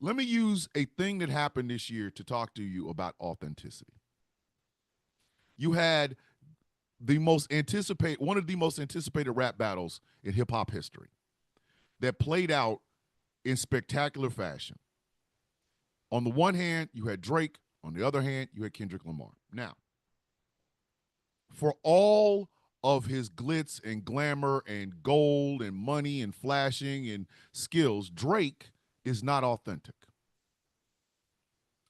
let me use a thing that happened this year to talk to you about authenticity. You had one of the most anticipated rap battles in hip hop history that played out in spectacular fashion. On the one hand, you had Drake. On the other hand, you had Kendrick Lamar. Now, for all of his glitz and glamour and gold and money and flashing and skills, Drake is not authentic.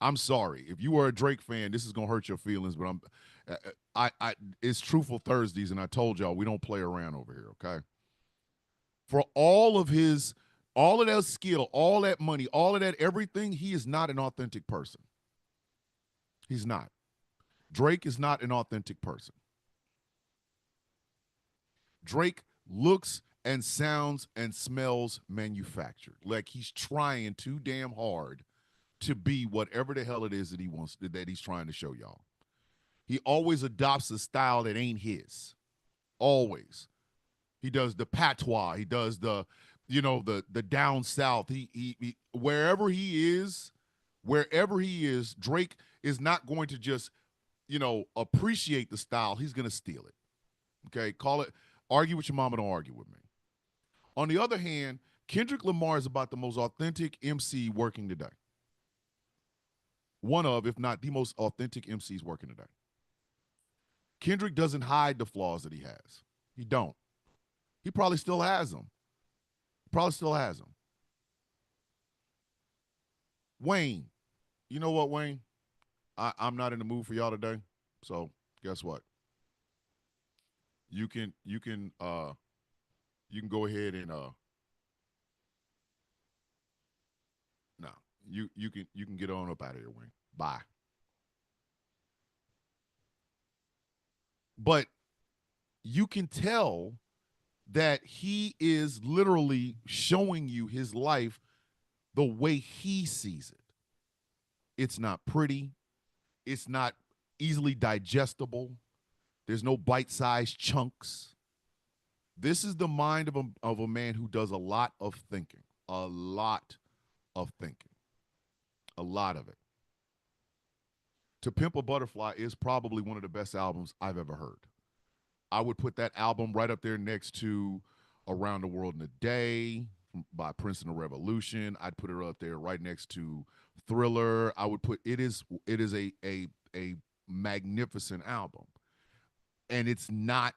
I'm sorry. If you are a Drake fan, this is going to hurt your feelings, but it's Truthful Thursdays, and I told y'all we don't play around over here, okay? For all of that skill, all that money, all of that everything, he is not an authentic person. He's not. Drake is not an authentic person. Drake looks and sounds and smells manufactured. Like he's trying too damn hard to be whatever the hell it is that he wants that he's trying to show y'all. He always adopts a style that ain't his. Always. He does the patois. He does the, the down south. He wherever he is, Drake is not going to just, appreciate the style. He's going to steal it. Okay, call it argue with your mama, don't argue with me. On the other hand, Kendrick Lamar is about the most authentic MC working today. One of, if not the most authentic MCs working today. Kendrick doesn't hide the flaws that he has. He don't. He probably still has them. Probably still has them. Wayne, you know what, Wayne? I'm not in the mood for y'all today. So guess what? You can go ahead and no. You can get on up out of here, Wayne. Bye. But you can tell that he is literally showing you his life the way he sees it. It's not pretty. It's not easily digestible. There's no bite-sized chunks. This is the mind of a man who does a lot of thinking. A lot of thinking. A lot of it. To Pimp a Butterfly is probably one of the best albums I've ever heard. I would put that album right up there next to Around the World in a Day by Prince and the Revolution. I'd put it up there right next to Thriller. I would put it is a magnificent album. And it's not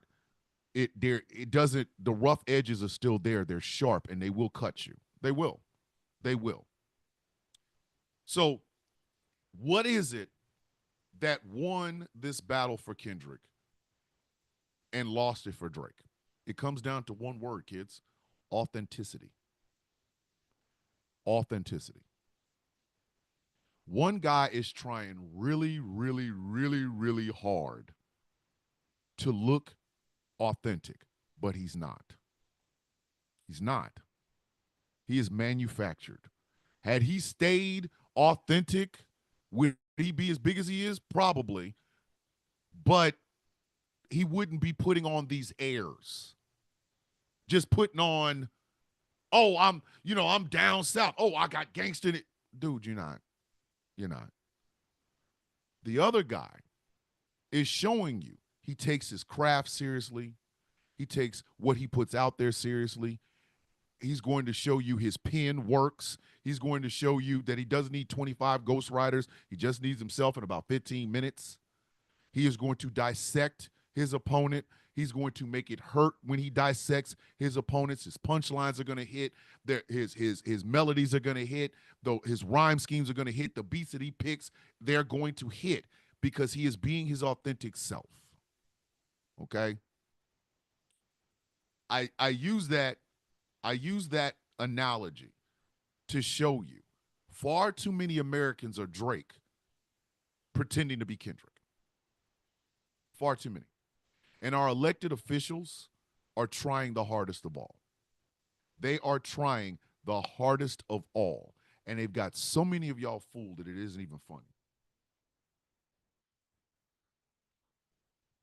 it doesn't, the rough edges are still there. They're sharp and they will cut you. They will. They will. So what is it that won this battle for Kendrick and lost it for Drake? It comes down to one word, kids: authenticity. Authenticity. One guy is trying really, really, really, really hard to look authentic, but he's not. He's not. He is manufactured. Had he stayed authentic, would he be as big as he is? Probably. But he wouldn't be putting on these airs. Just putting on, oh, I'm down south. Oh, I got gangster in it. Dude, you're not. You're not. The other guy is showing you he takes his craft seriously. He takes what he puts out there seriously. He's going to show you his pen works. He's going to show you that he doesn't need 25 ghostwriters. He just needs himself in about 15 minutes. He is going to dissect his opponent. He's going to make it hurt when he dissects his opponents. His punchlines are going to hit. His melodies are going to hit. His rhyme schemes are going to hit. The beats that he picks, they're going to hit because he is being his authentic self. Okay? I use that analogy to show you far too many Americans are Drake pretending to be Kendrick. Far too many. And our elected officials are trying the hardest of all. They are trying the hardest of all. And they've got so many of y'all fooled that it isn't even funny.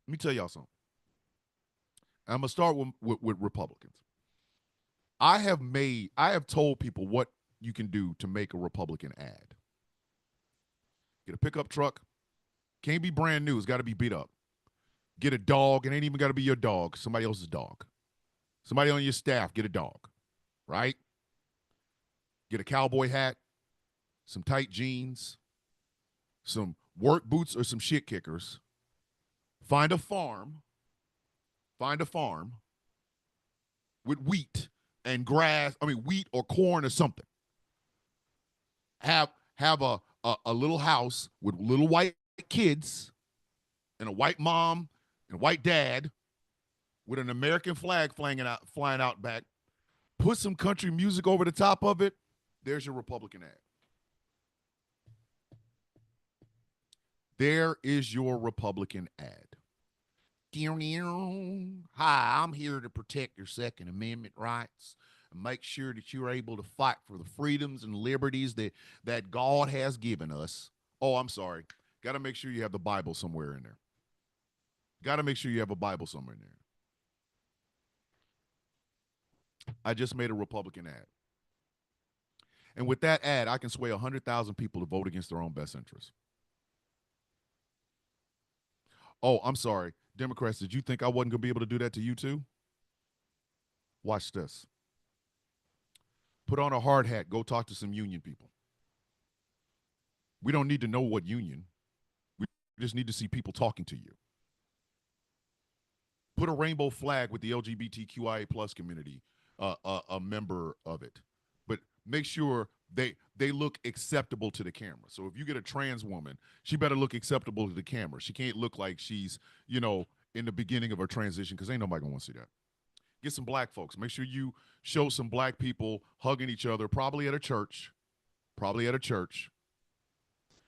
Let me tell y'all something. I'm going to start with Republicans. I have told people what you can do to make a Republican ad. Get a pickup truck. Can't be brand new. It's got to be beat up. Get a dog. It ain't even got to be your dog. Somebody else's dog. Somebody on your staff, get a dog. Right? Get a cowboy hat, some tight jeans, some work boots or some shit kickers. Find a farm. Find a farm with wheat and grass. I mean, wheat or corn or something. Have a little house with little white kids and a white mom and a white dad with an American flag flying out back. Put some country music over the top of it. There's your Republican ad. There is your Republican ad. Hi, I'm here to protect your Second Amendment rights and make sure that you're able to fight for the freedoms and liberties that God has given us. Oh, I'm sorry. Got to make sure you have the Bible somewhere in there. Got to make sure you have a Bible somewhere in there. I just made a Republican ad. And with that ad, I can sway 100,000 people to vote against their own best interests. Oh, I'm sorry. Democrats, did you think I wasn't going to be able to do that to you too? Watch this. Put on a hard hat. Go talk to some union people. We don't need to know what union. We just need to see people talking to you. Put a rainbow flag with the LGBTQIA plus community, a member of it. But make sure they look acceptable to the camera. So if you get a trans woman, she better look acceptable to the camera. She can't look like she's, in the beginning of her transition, because ain't nobody gonna want to see that. Get some black folks. Make sure you show some black people hugging each other, probably at a church. Probably at a church.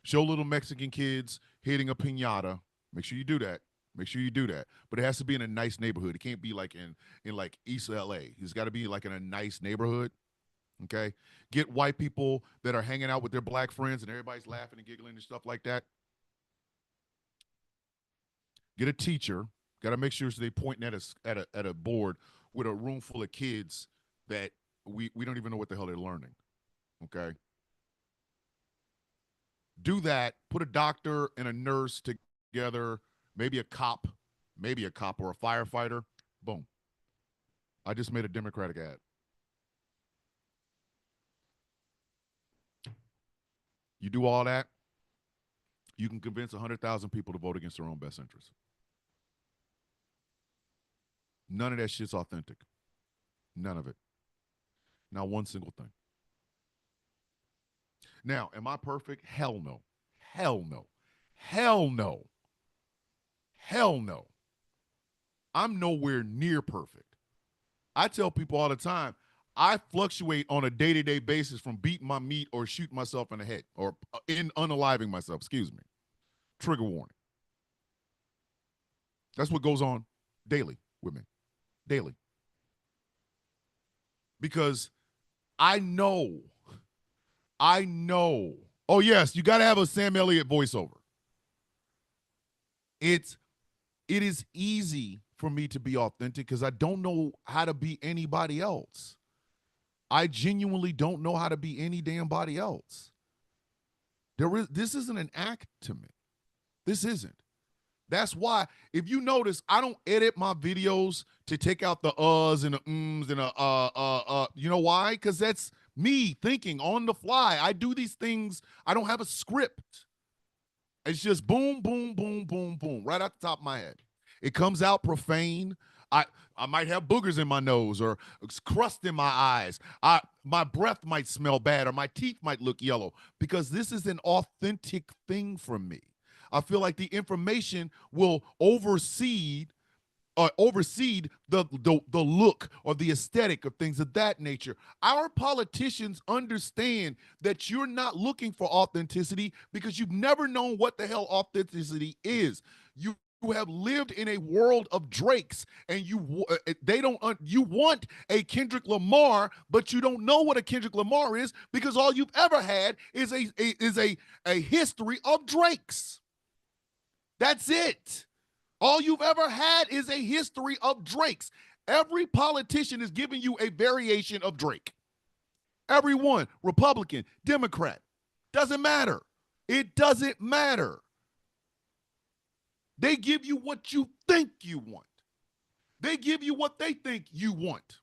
Show little Mexican kids hitting a piñata. Make sure you do that. Make sure you do that. But it has to be in a nice neighborhood. It can't be like in like East LA. It's got to be like in a nice neighborhood. Okay? Get white people that are hanging out with their black friends and everybody's laughing and giggling and stuff like that. Get a teacher. Got to make sure so they pointing at a board with a room full of kids that we don't even know what the hell they're learning. Okay? Do that. Put a doctor and a nurse together, maybe a cop or a firefighter. Boom. I just made a Democratic ad. You do all that, you can convince 100,000 people to vote against their own best interests. None of that shit's authentic. None of it. Not one single thing. Now, am I perfect? Hell no. Hell no. Hell no. Hell no. I'm nowhere near perfect. I tell people all the time, I fluctuate on a day-to-day basis from beating my meat or shooting myself in the head or in unaliving myself, excuse me. Trigger warning. That's what goes on daily with me. Daily. Because I know. Oh, yes, you got to have a Sam Elliott voiceover. It is easy for me to be authentic because I don't know how to be anybody else. I genuinely don't know how to be any damn body else. This isn't an act to me. This isn't. That's why, if you notice, I don't edit my videos to take out the uhs and the ums and you know why? Because that's me thinking on the fly. I do these things. I don't have a script. It's just boom, boom, boom, boom, boom, right out the top of my head. It comes out profane. I might have boogers in my nose or crust in my eyes. My breath might smell bad or my teeth might look yellow because this is an authentic thing from me. I feel like the information will overseed the look or the aesthetic of things of that nature. Our politicians understand that you're not looking for authenticity because you've never known what the hell authenticity is. You have lived in a world of Drakes, and you want a Kendrick Lamar, but you don't know what a Kendrick Lamar is because all you've ever had is a history of Drakes. That's it. All you've ever had is a history of Drakes. Every politician is giving you a variation of Drake. Everyone, Republican, Democrat, doesn't matter. It doesn't matter. They give you what you think you want. They give you what they think you want.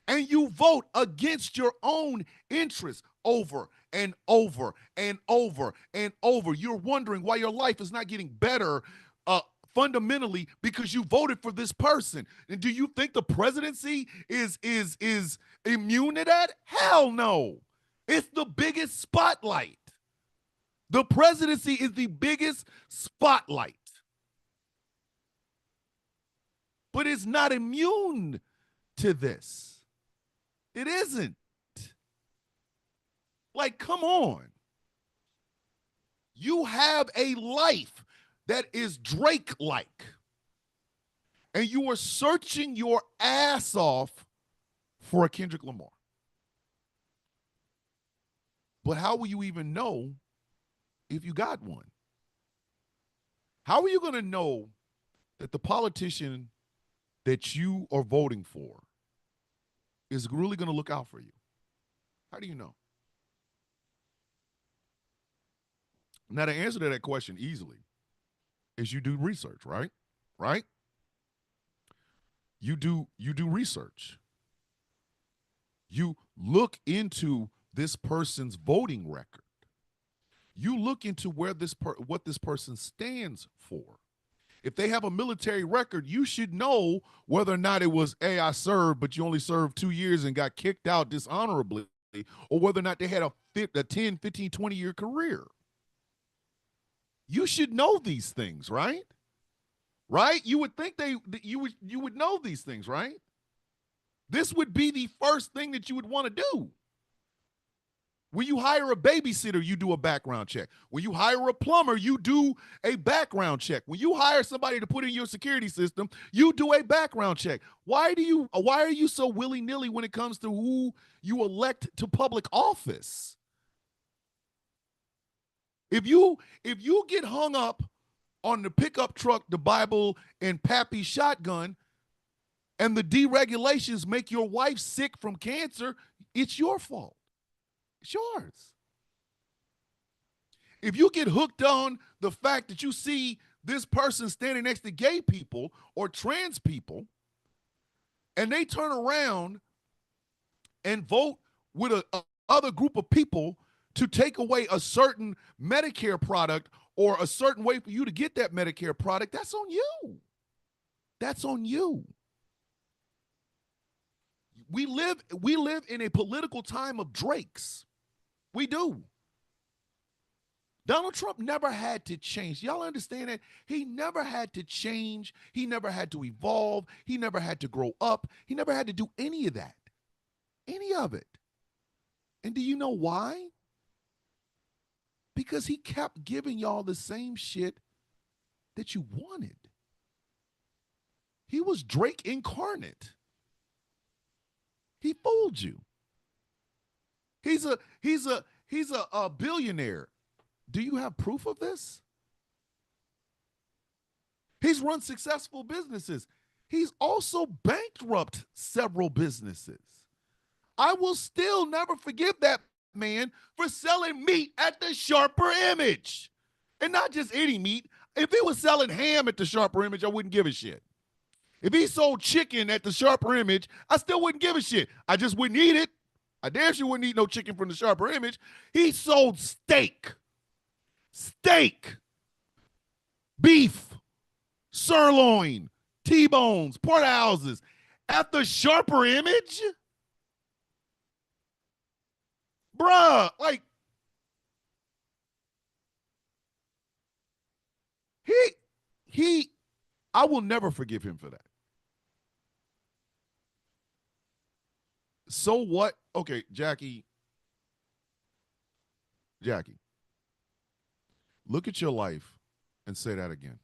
And you vote against your own interests over and over and over and over. You're wondering why your life is not getting better fundamentally because you voted for this person. And do you think the presidency is immune to that? Hell no. It's the biggest spotlight. The presidency is the biggest spotlight. But it's not immune to this. It isn't. Like, come on. You have a life that is Drake-like. and you are searching your ass off for a Kendrick Lamar. But how will you even know if you got one? How are you going to know that the politician that you are voting for is really going to look out for you? How do you know? Now, the answer to that question easily is you do research, right? Right? You do research. You look into this person's voting record. You look into where what this person stands for. If they have a military record, you should know whether or not it was, hey, I served, but you only served 2 years and got kicked out dishonorably, or whether or not they had a 10, 15, 20-year career. You should know these things, right? Right? You would think you would know these things, right? This would be the first thing that you would want to do. When you hire a babysitter, you do a background check. When you hire a plumber, you do a background check. When you hire somebody to put in your security system, you do a background check. Why are you so willy-nilly when it comes to who you elect to public office? If you get hung up on the pickup truck, the Bible, and Pappy's shotgun, and the deregulations make your wife sick from cancer, it's your fault. It's yours. If you get hooked on the fact that you see this person standing next to gay people or trans people, and they turn around and vote with a other group of people to take away a certain Medicare product or a certain way for you to get that Medicare product, that's on you. That's on you. We live in a political time of Drakes. We do. Donald Trump never had to change. Y'all understand that? He never had to change. He never had to evolve. He never had to grow up. He never had to do any of that. Any of it. And do you know why? Because he kept giving y'all the same shit that you wanted. He was Drake incarnate. He fooled you. He's a billionaire. Do you have proof of this? He's run successful businesses. He's also bankrupted several businesses. I will still never forgive that man for selling meat at the Sharper Image. And not just any meat. If he was selling ham at the Sharper Image, I wouldn't give a shit. If he sold chicken at the Sharper Image, I still wouldn't give a shit. I just wouldn't eat it. I damn sure wouldn't eat no chicken from the Sharper Image. He sold steak, beef, sirloin, T-bones, porterhouses at the Sharper Image? Bruh, like, I will never forgive him for that. So what? Okay, Jackie, look at your life and say that again.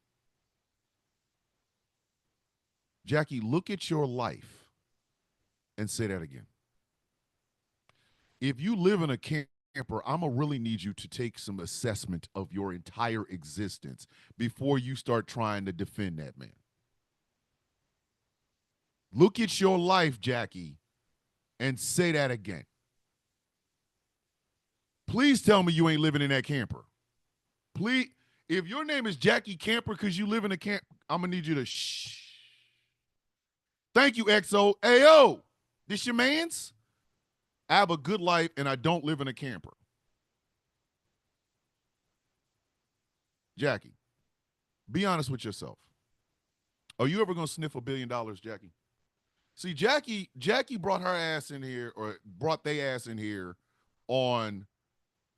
Jackie, look at your life and say that again. If you live in a camper, I'm going to really need you to take some assessment of your entire existence before you start trying to defend that man. Look at your life, Jackie, and say that again. Please tell me you ain't living in that camper. Please, if your name is Jackie Camper because you live in a camp, I'm going to need you to shh. Thank you, XO. Ayo, this your man's? I have a good life and I don't live in a camper. Jackie, be honest with yourself. Are you ever going to sniff $1 billion, Jackie? See, Jackie brought her ass in here, or brought their ass in here on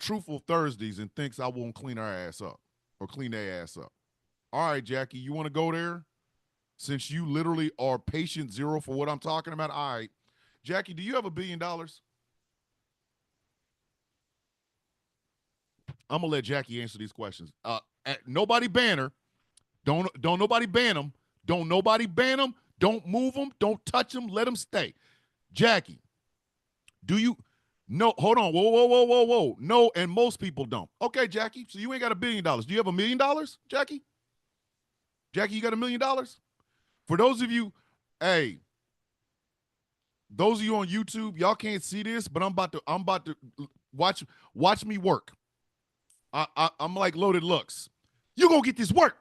Truthful Thursdays and thinks I won't clean her ass up or clean their ass up. All right, Jackie, you want to go there? Since you literally are patient zero for what I'm talking about. All right. Jackie, do you have $1 billion? I'm going to let Jackie answer these questions. Nobody ban her. Don't nobody ban them. Don't nobody ban them. Don't move them. Don't touch them. Let them stay. Jackie, do you? No, hold on. Whoa, whoa, whoa, whoa, whoa. No, and most people don't. Okay, Jackie, so you ain't got $1 billion. Do you have $1 million, Jackie? Jackie, you got $1 million? For those of you, hey, those of you on YouTube, y'all can't see this, but I'm about to watch me work. I'm like Loaded Lux. You gonna get this work.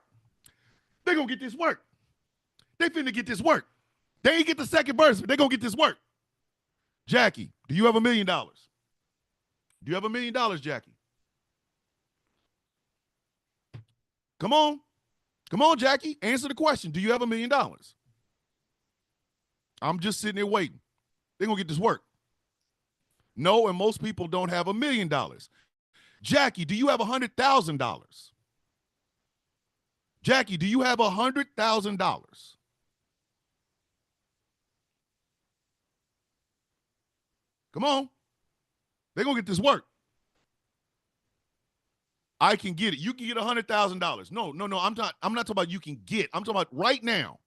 They gonna get this work. They finna get this work. They ain't get the second verse, but they gonna get this work. Jackie, do you have $1 million? Do you have $1 million, Jackie? Come on. Come on, Jackie. Answer the question. Do you have $1 million? I'm just sitting there waiting. They're going to get this work. No, and most people don't have $1 million. Jackie, do you have $100,000? Jackie, do you have $100,000? Come on. They're going to get this work. I can get it. You can get $100,000. No. I'm not talking about you can get. I'm talking about right now.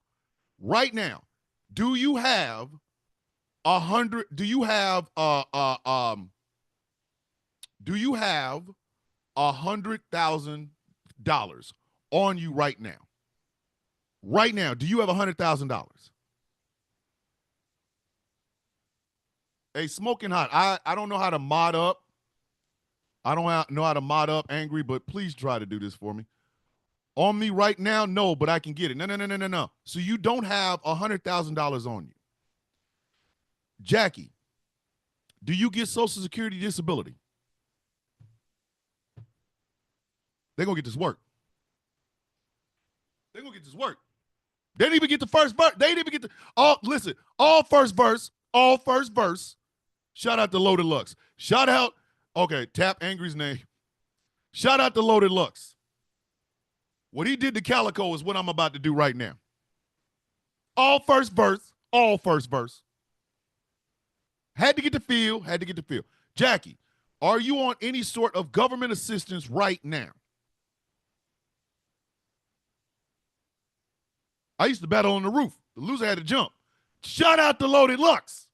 Right now. Do you have $100,000 on you right now? Right now, do you have $100,000? Hey, Smoking Hot, I don't know how to mod up. I don't know how to mod up Angry, but please try to do this for me. On me right now, no, but I can get it. No. So you don't have $100,000 on you. Jackie, do you get Social Security disability? They're going to get this work. They're going to get this work. They didn't even get the first verse. They didn't even get all first verse. Shout out to Loaded Lux. Shout out. Okay, tap Angry's name. Shout out to Loaded Lux. What he did to Calico is what I'm about to do right now. All first verse. Had to get the feel. Jackie, are you on any sort of government assistance right now? I used to battle on the roof. The loser had to jump. Shout out to Loaded Lux.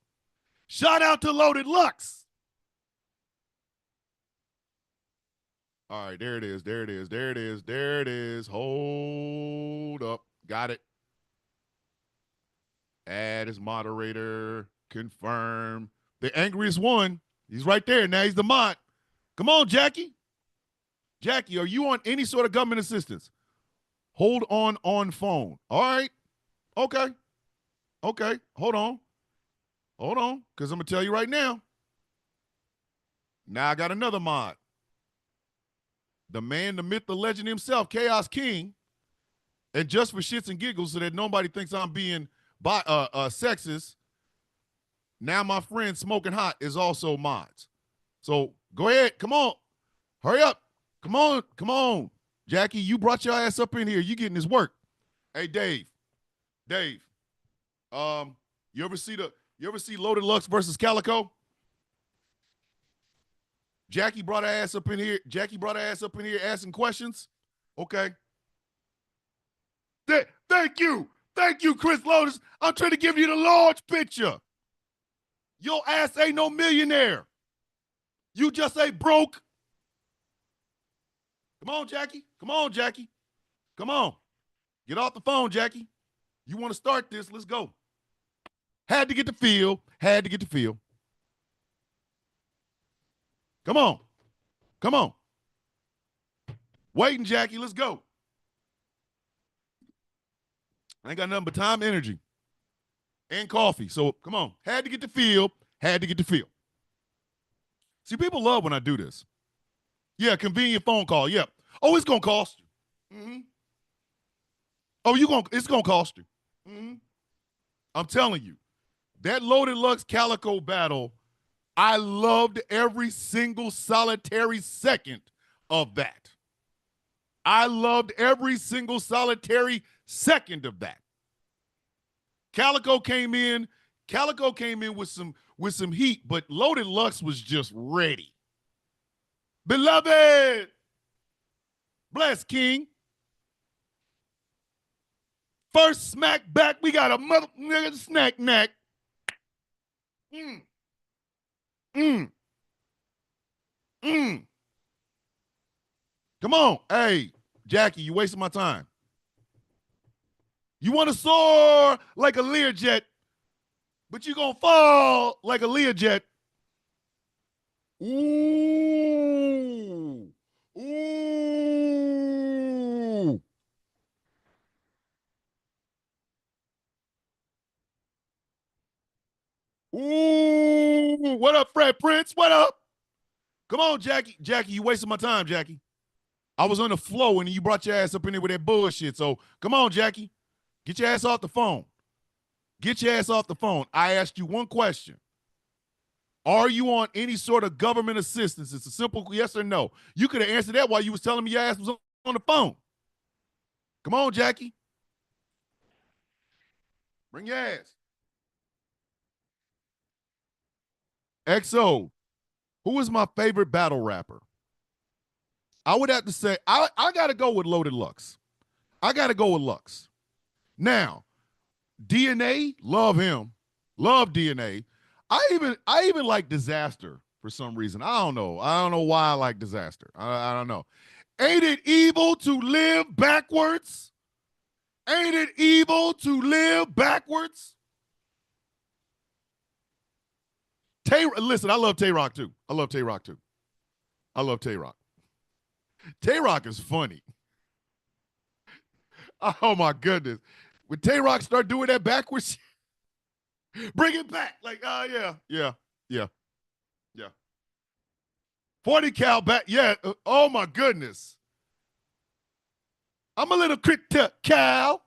All right, there it is. Hold up. Got it. Add as moderator. Confirm. The angriest one. He's right there. Now he's the mod. Come on, Jackie. Jackie, are you on any sort of government assistance? Hold on phone. All right. Okay. Hold on. Because I'm going to tell you right now. Now I got another mod. The man, the myth, the legend himself, Chaos King. And just for shits and giggles so that nobody thinks I'm being sexist, now my friend Smoking Hot is also mods. So go ahead. Come on. Hurry up. Come on. Jackie, you brought your ass up in here. You getting this work. Hey, Dave. You ever see Loaded Lux versus Calico? Jackie brought her ass up in here. Asking questions. Okay. Thank you, Chris Lotus. I'm trying to give you the large picture. Your ass ain't no millionaire. You just ain't broke. Come on, Jackie. Come on. Get off the phone, Jackie. You want to start this? Let's go. Had to get the feel. Come on. Waiting, Jackie. Let's go. I ain't got nothing but time, energy, and coffee. So come on. Had to get the feel. See, people love when I do this. Yeah, convenient phone call. Yep. Oh, it's gonna cost you. Mm-hmm. Oh, it's gonna cost you. Mm-hmm. I'm telling you, that Loaded Lux Calico battle, I loved every single solitary second of that. Calico came in with some heat, but Loaded Lux was just ready. Beloved, bless King. First smack back, we got a mother nigga snack knack. Mm. Mm. Mm. Come on. Hey, Jackie, you wasting my time. You want to soar like a Learjet, but you going to fall like a Learjet. Ooh. Ooh. Ooh. What up, Fred Prince? What up? Come on, Jackie. Jackie, you wasting my time, Jackie. I was on the flow and you brought your ass up in there with that bullshit. So come on, Jackie. Get your ass off the phone. Get your ass off the phone. I asked you one question. Are you on any sort of government assistance? It's a simple yes or no. You could have answered that while you was telling me your ass was on the phone. Come on, Jackie. Bring your ass. XO, who is my favorite battle rapper? I would have to say, I got to go with Loaded Lux. I got to go with Lux. Now, DNA, love him. Love DNA. I even like Disaster for some reason. I don't know. I don't know why I like Disaster. I don't know. Ain't it evil to live backwards? Ain't it evil to live backwards? Listen, I love Tay-Rock too. I love Tay-Rock too. I love Tay-Rock. Tay-Rock is funny. Oh my goodness. When Tay-Rock start doing that backwards, bring it back. Like, yeah. 40 cal back. Yeah. Oh my goodness. I'm a little cal.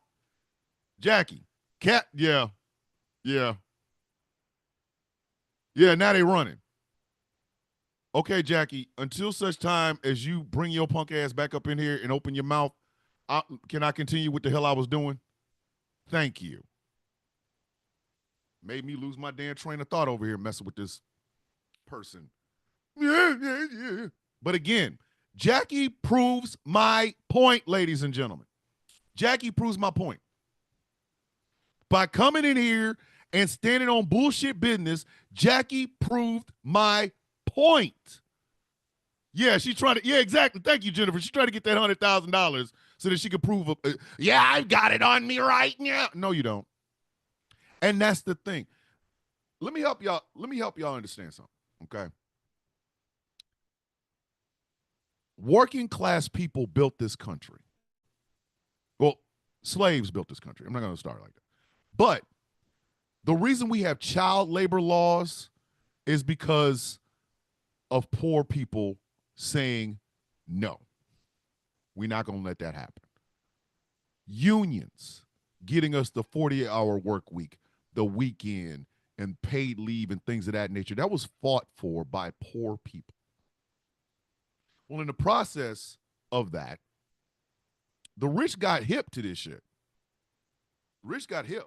Jackie. Cat. Yeah. Yeah, now they running. Okay, Jackie, until such time as you bring your punk ass back up in here and open your mouth, can I continue with the hell I was doing? Thank you. Made me lose my damn train of thought over here messing with this person. Yeah. But again, Jackie proves my point, ladies and gentlemen. Jackie proves my point. By coming in here and standing on bullshit business, Jackie proved my point. Yeah, she's trying to, yeah, exactly. Thank you, Jennifer. She's trying to get that $100,000 so that she can prove, yeah, I've got it on me right now. No, you don't. And that's the thing. Let me help y'all understand something, okay? Working class people built this country. Well, slaves built this country. I'm not going to start like that. But the reason we have child labor laws is because of poor people saying, no, we're not going to let that happen. Unions getting us the 40-hour work week, the weekend, and paid leave and things of that nature, that was fought for by poor people. Well, in the process of that, the rich got hip to this shit. Rich got hip.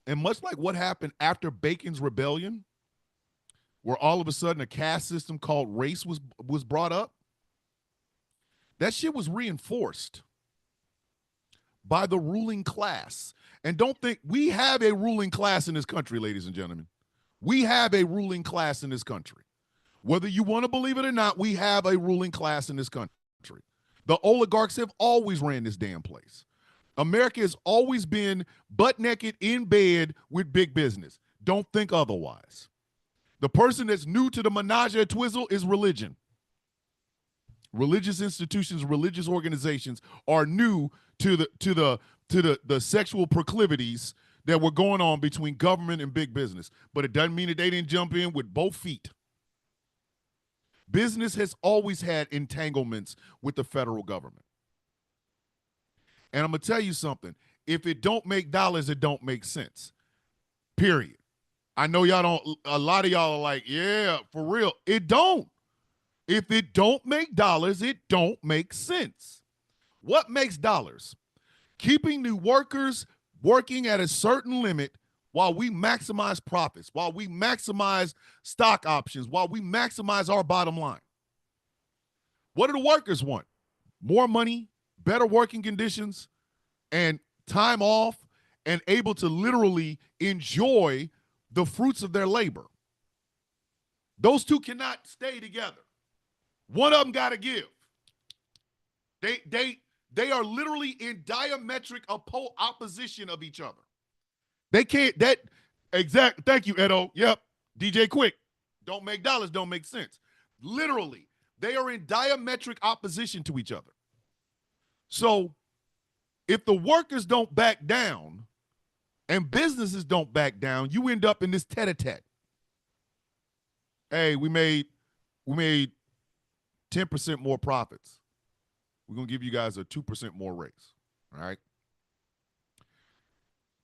And much like what happened after Bacon's Rebellion, where all of a sudden a caste system called race was brought up, that shit was reinforced by the ruling class. And don't think we have a ruling class in this country, ladies and gentlemen. We have a ruling class in this country. Whether you want to believe it or not, we have a ruling class in this country. The oligarchs have always ran this damn place. America has always been butt naked in bed with big business. Don't think otherwise. The person that's new to the menage a twizzle is religion. Religious institutions, religious organizations are new to the sexual proclivities that were going on between government and big business. But it doesn't mean that they didn't jump in with both feet. Business has always had entanglements with the federal government. And I'm going to tell you something. If it don't make dollars, it don't make sense. Period. I know y'all don't, a lot of y'all are like, yeah, for real. It don't. If it don't make dollars, it don't make sense. What makes dollars? Keeping new workers working at a certain limit while we maximize profits, while we maximize stock options, while we maximize our bottom line. What do the workers want? More money, better working conditions and time off and able to literally enjoy the fruits of their labor. Those two cannot stay together. One of them got to give. They are literally in diametric opposition of each other. They can't, thank you, Edo. Yep, DJ Quick. Don't make dollars, don't make sense. Literally, they are in diametric opposition to each other. So if the workers don't back down and businesses don't back down, you end up in this tete-a-tete. Hey, we made 10% more profits. We're going to give you guys a 2% more raise. All right.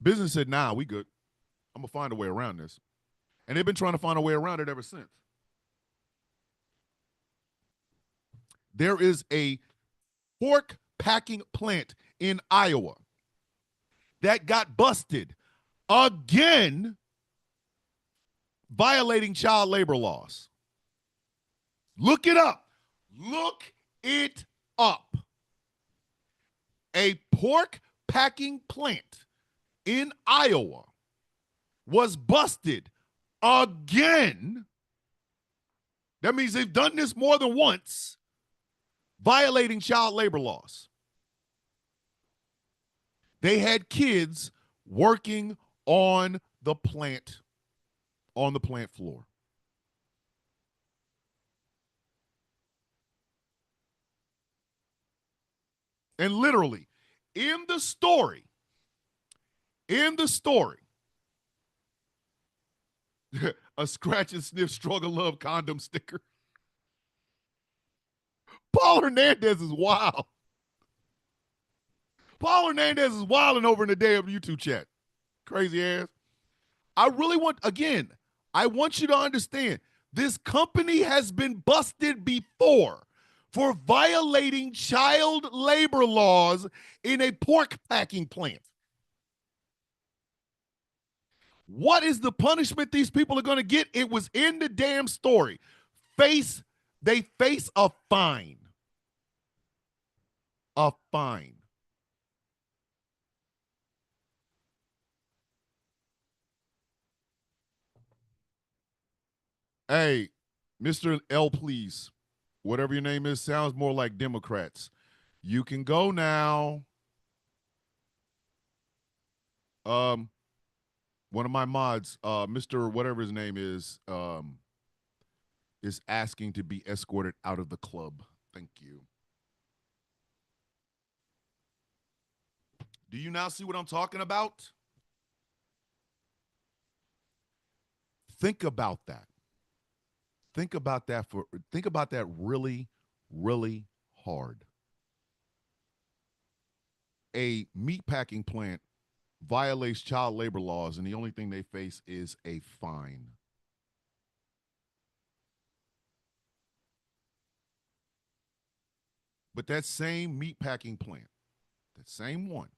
Business said, nah, we good. I'm going to find a way around this. And they've been trying to find a way around it ever since. There is a pork packing plant in Iowa that got busted again violating child labor laws. Look it up. Look it up. A pork packing plant in Iowa was busted again. That means they've done this more than once, violating child labor laws. They had kids working on the plant floor. And literally, in the story, a scratch and sniff struggle love condom sticker. Paul Hernandez is wild. Paul Hernandez is wilding over in the damn YouTube chat. Crazy ass. I want you to understand, this company has been busted before for violating child labor laws in a pork packing plant. What is the punishment these people are going to get? It was in the damn story. They face a fine. A fine. Hey, Mr. L, please. Whatever your name is, sounds more like Democrats. You can go now. One of my mods, Mr. whatever his name is asking to be escorted out of the club. Thank you. Do you now see what I'm talking about? Think about that. Think about that really, really hard. A meatpacking plant violates child labor laws, and the only thing they face is a fine. But that same meatpacking plant, that same one,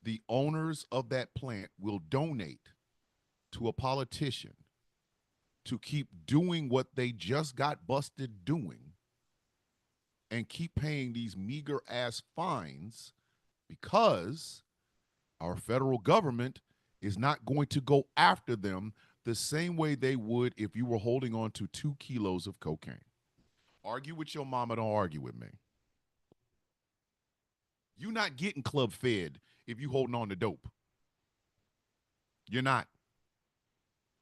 the owners of that plant will donate to a politician to keep doing what they just got busted doing and keep paying these meager ass fines because our federal government is not going to go after them the same way they would if you were holding on to 2 kilos of cocaine. Argue with your mama, don't argue with me. You're not getting club fed if you holding on to dope. You're not.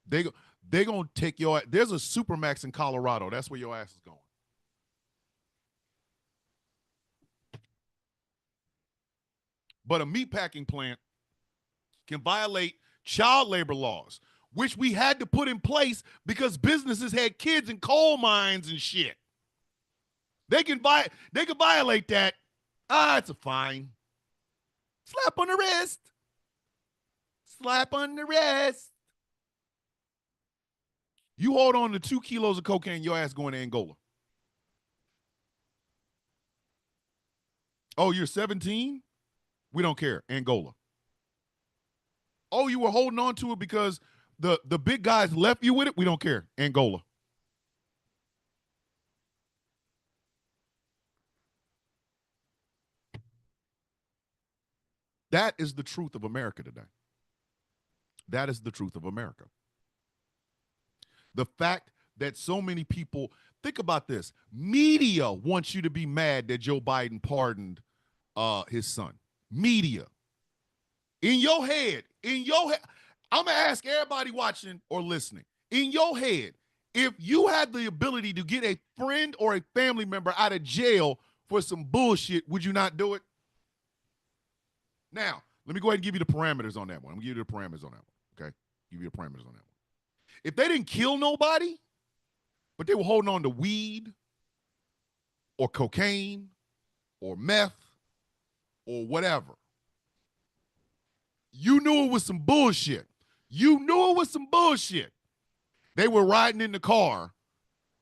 They're going to take your, there's a Supermax in Colorado. That's where your ass is going. But a meatpacking plant can violate child labor laws, which we had to put in place because businesses had kids in coal mines and shit. They can violate that. It's a fine. Slap on the wrist. Slap on the wrist. You hold on to 2 kilos of cocaine, your ass going to Angola. Oh, you're 17? We don't care. Angola. Oh, you were holding on to it because the big guys left you with it? We don't care. Angola. That is the truth of America today. That is the truth of America. The fact that so many people, think about this, media wants you to be mad that Joe Biden pardoned his son. Media. In your head, I'm going to ask everybody watching or listening, in your head, if you had the ability to get a friend or a family member out of jail for some bullshit, would you not do it? Now, let me go ahead and give you the parameters on that one. I'm going to give you the parameters on that one, okay? Give you the parameters on that one. If they didn't kill nobody, but they were holding on to weed or cocaine or meth or whatever, you knew it was some bullshit. You knew it was some bullshit. They were riding in the car,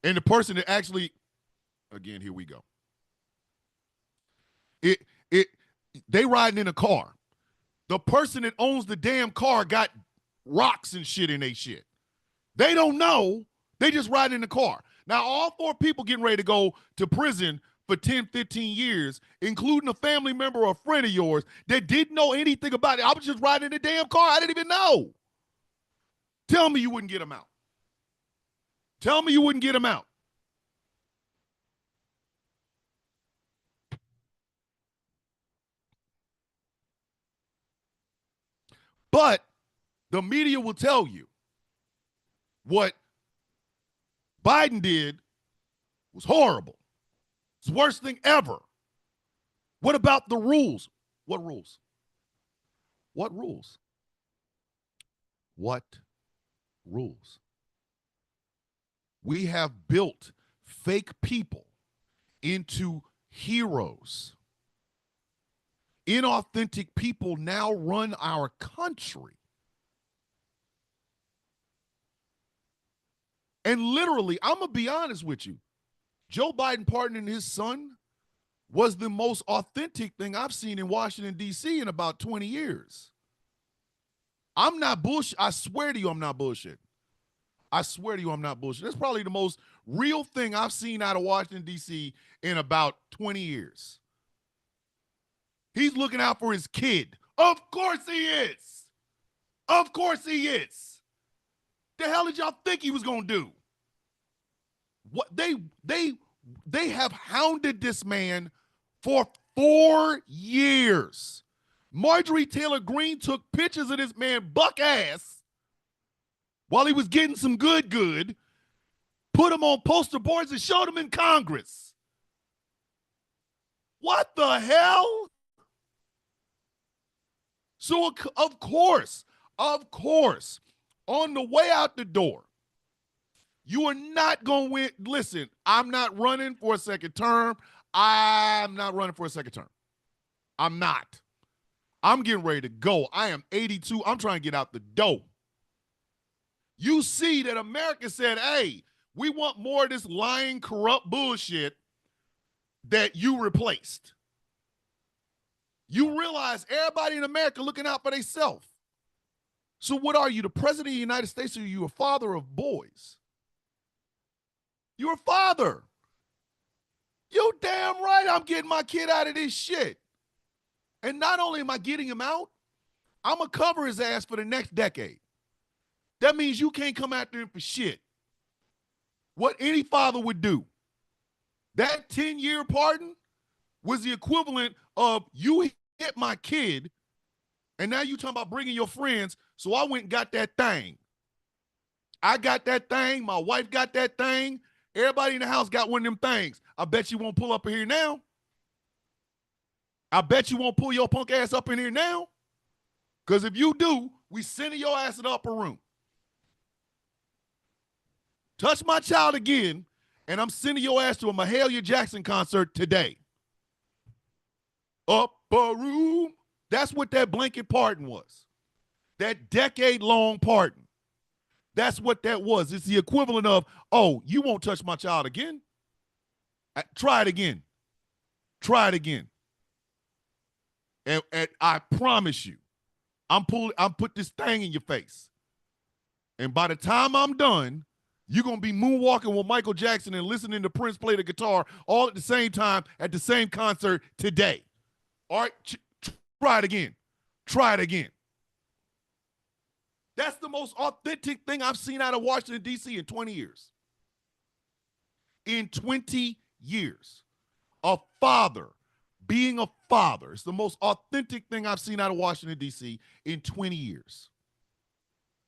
and the person that actually, again, here we go. They riding in a car. The person that owns the damn car got rocks and shit in their shit. They don't know. They just riding in the car. Now, all 4 people getting ready to go to prison for 10, 15 years, including a family member or a friend of yours that didn't know anything about it. I was just riding in the damn car. I didn't even know. Tell me you wouldn't get them out. Tell me you wouldn't get them out. But the media will tell you what Biden did was horrible. It's the worst thing ever. What about the rules? What rules? What rules? What rules? We have built fake people into heroes. Inauthentic people now run our country. And literally, I'm going to be honest with you, Joe Biden pardoning his son was the most authentic thing I've seen in Washington, D.C. in about 20 years. I'm not bullshit. I swear to you, I'm not bullshit. I swear to you, I'm not bullshit. That's probably the most real thing I've seen out of Washington, D.C. in about 20 years. He's looking out for his kid. Of course he is. Of course he is. The hell did y'all think he was going to do? What they have hounded this man for 4 years. Marjorie Taylor Greene took pictures of this man buck ass while he was getting some good, put him on poster boards and showed him in Congress. What the hell? So, of course, on the way out the door, you are not going to win. Listen, I'm not running for a second term. I'm not running for a second term. I'm not. I'm getting ready to go. I am 82. I'm trying to get out the door. You see that America said, hey, we want more of this lying, corrupt bullshit that you replaced. You realize everybody in America looking out for themselves. So what are you, the president of the United States, or are you a father of boys? You're a father. You damn right I'm getting my kid out of this shit. And not only am I getting him out, I'm going to cover his ass for the next decade. That means you can't come after him for shit. What any father would do. That 10-year pardon was the equivalent of you hit my kid, and now you talking about bringing your friends, so I went and got that thing. I got that thing. My wife got that thing. Everybody in the house got one of them things. I bet you won't pull up in here now. I bet you won't pull your punk ass up in here now. Because if you do, we sending your ass in the upper room. Touch my child again, and I'm sending your ass to a Mahalia Jackson concert today. Upper room. That's what that blanket pardon was. That decade-long pardon. That's what that was. It's the equivalent of, oh, you won't touch my child again? Try it again. Try it again. And I promise you, I'm put this thing in your face. And by the time I'm done, you're going to be moonwalking with Michael Jackson and listening to Prince play the guitar all at the same time at the same concert today. All right, try it again. Try it again. That's the most authentic thing I've seen out of Washington, D.C. in 20 years. In 20 years. A father being a father. It's the most authentic thing I've seen out of Washington, D.C. in 20 years.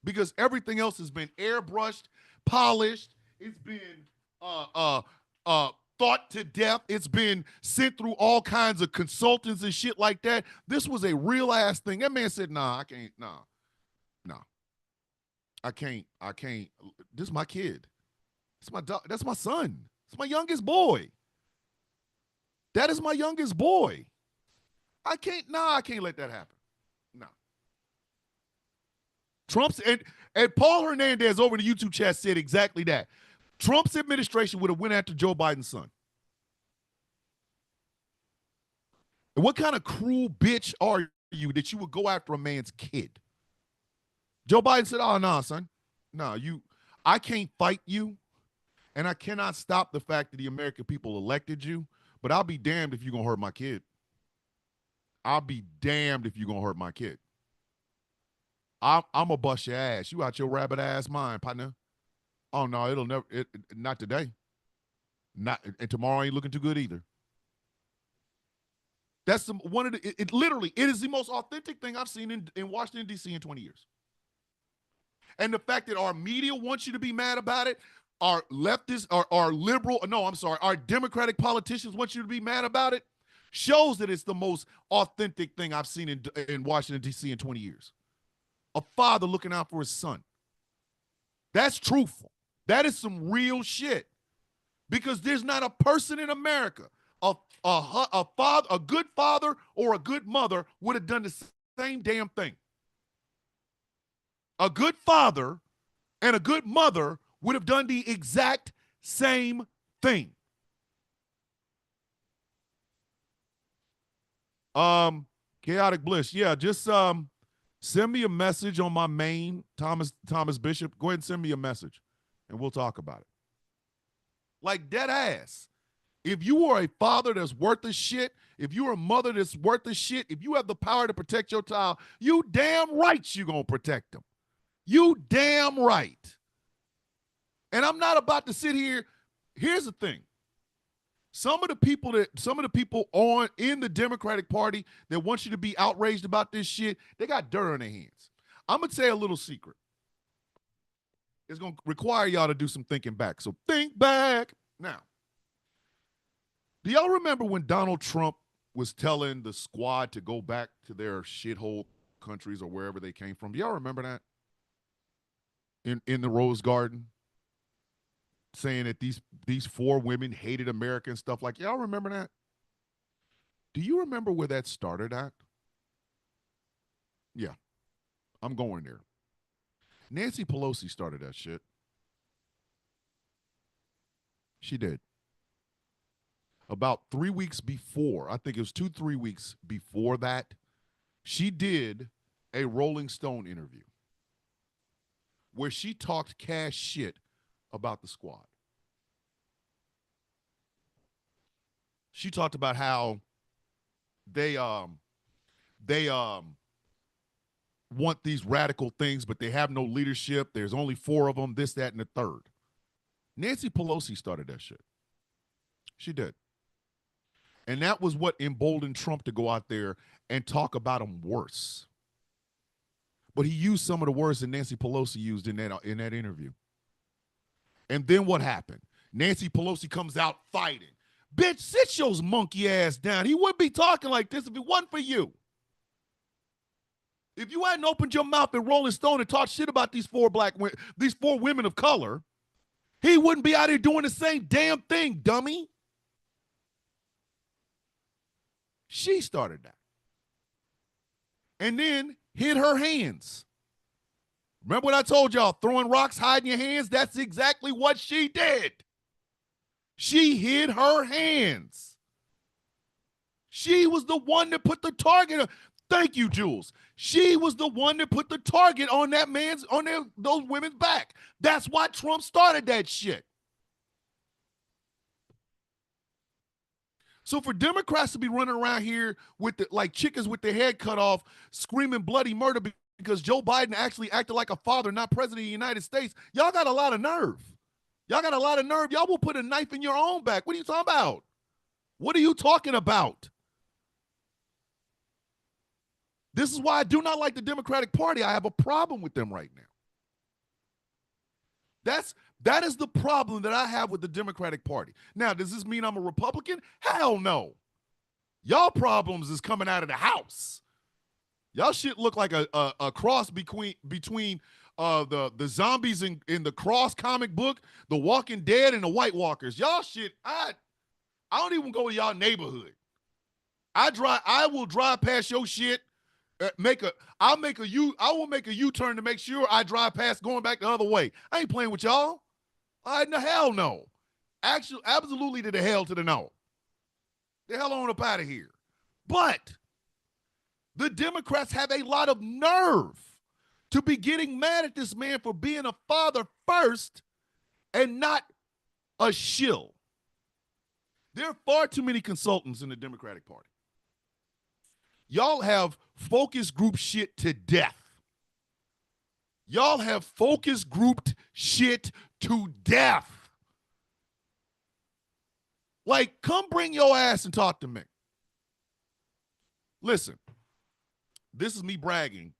Because everything else has been airbrushed, polished. It's been thought to death. It's been sent through all kinds of consultants and shit like that. This was a real ass thing. That man said, nah, I can't, nah. I can't. This is my kid. That's my son. It's my youngest boy. That is my youngest boy. I can't let that happen. No. Trump's and Paul Hernandez over in the YouTube chat said exactly that. Trump's administration would have went after Joe Biden's son. And what kind of cruel bitch are you that you would go after a man's kid? Joe Biden said, oh, no, son. No, I can't fight you, and I cannot stop the fact that the American people elected you, but I'll be damned if you're going to hurt my kid. I'll be damned if you're going to hurt my kid. I'm going to bust your ass. You out your rabbit ass mind, partner. Oh, no, it'll never, not today. And tomorrow ain't looking too good either. That's it is the most authentic thing I've seen in Washington, D.C. in 20 years. And the fact that our media wants you to be mad about it, our leftists, our Democratic politicians want you to be mad about it, shows that it's the most authentic thing I've seen in Washington, D.C. in 20 years. A father looking out for his son. That's truthful. That is some real shit. Because there's not a person in America, a good father or a good mother would have done the same damn thing. A good father and a good mother would have done the exact same thing. Chaotic Bliss. Yeah, just send me a message on my main, Thomas Bishop. Go ahead and send me a message, and we'll talk about it. Like dead ass. If you are a father that's worth a shit, if you're a mother that's worth a shit, if you have the power to protect your child, you damn right you're going to protect them. You damn right. And I'm not about to sit here. Here's the thing. Some of the people in the Democratic Party that want you to be outraged about this shit, they got dirt on their hands. I'm going to tell you a little secret. It's going to require y'all to do some thinking back. So think back. Now, do y'all remember when Donald Trump was telling the squad to go back to their shithole countries or wherever they came from? Do y'all remember that? In the Rose Garden, saying that these four women hated America and stuff like, y'all remember that? Do you remember where that started at? Yeah, I'm going there. Nancy Pelosi started that shit. She did. About 3 weeks before, I think it was 2-3 weeks before that, she did a Rolling Stone interview where she talked cash shit about the squad. She talked about how they want these radical things, but they have no leadership. There's only 4 of them, this, that, and the third. Nancy Pelosi started that shit. She did. And that was what emboldened Trump to go out there and talk about them worse. But he used some of the words that Nancy Pelosi used in that interview. And then what happened? Nancy Pelosi comes out fighting. Bitch, sit your monkey ass down. He wouldn't be talking like this if it wasn't for you. If you hadn't opened your mouth in Rolling Stone and talked shit about these 4 women of color, he wouldn't be out here doing the same damn thing, dummy. She started that. And then hid her hands. Remember what I told y'all, throwing rocks, hiding your hands? That's exactly what she did. She hid her hands. She was the one that put the target. Thank you, Jules. She was the one that put the target on that man's, those women's back. That's why Trump started that shit. So for Democrats to be running around here with like chickens with their head cut off, screaming bloody murder because Joe Biden actually acted like a father, not president of the United States, y'all got a lot of nerve. Y'all got a lot of nerve. Y'all will put a knife in your own back. What are you talking about? What are you talking about? This is why I do not like the Democratic Party. I have a problem with them right now. That is the problem that I have with the Democratic Party. Now, does this mean I'm a Republican? Hell no. Y'all problems is coming out of the house. Y'all shit look like a cross between the zombies in the Cross comic book, The Walking Dead, and the White Walkers. Y'all shit, I don't even go to y'all neighborhood. I will drive past your shit. I will make a U-turn to make sure I drive past going back the other way. I ain't playing with y'all. The hell no. Actually, absolutely to the hell to the no. The hell on up out of here. But the Democrats have a lot of nerve to be getting mad at this man for being a father first and not a shill. There are far too many consultants in the Democratic Party. Y'all have focus group shit to death. Y'all have focus grouped shit to death. Like, come bring your ass and talk to me. Listen, this is me bragging.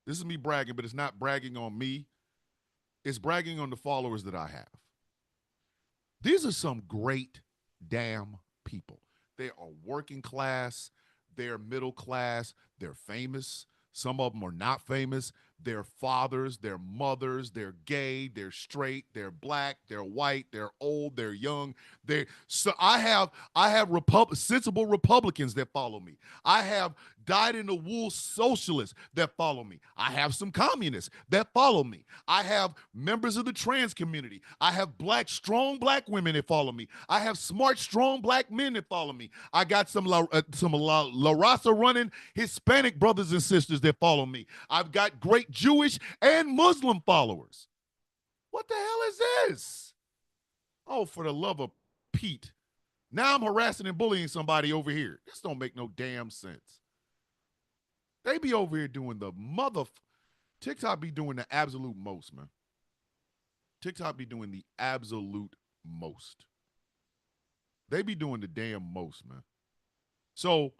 This is me bragging, but it's not bragging on me. It's bragging on the followers that I have. These are some great damn people. They are working class. They're middle class. They're famous. Some of them are not famous. They're fathers, they're mothers, they're gay, they're straight, they're black, they're white, they're old, they're young. So I have sensible Republicans that follow me. I have dyed-in-the-wool socialists that follow me. I have some communists that follow me. I have members of the trans community. I have strong black women that follow me. I have smart, strong black men that follow me. I got some La Raza running Hispanic brothers and sisters that follow me. I've got great Jewish and Muslim followers. What the hell is this? Oh, for the love of Pete. Now I'm harassing and bullying somebody over here. This don't make no damn sense. They be over here doing the TikTok be doing the absolute most, man. TikTok be doing the absolute most. They be doing the damn most, man. So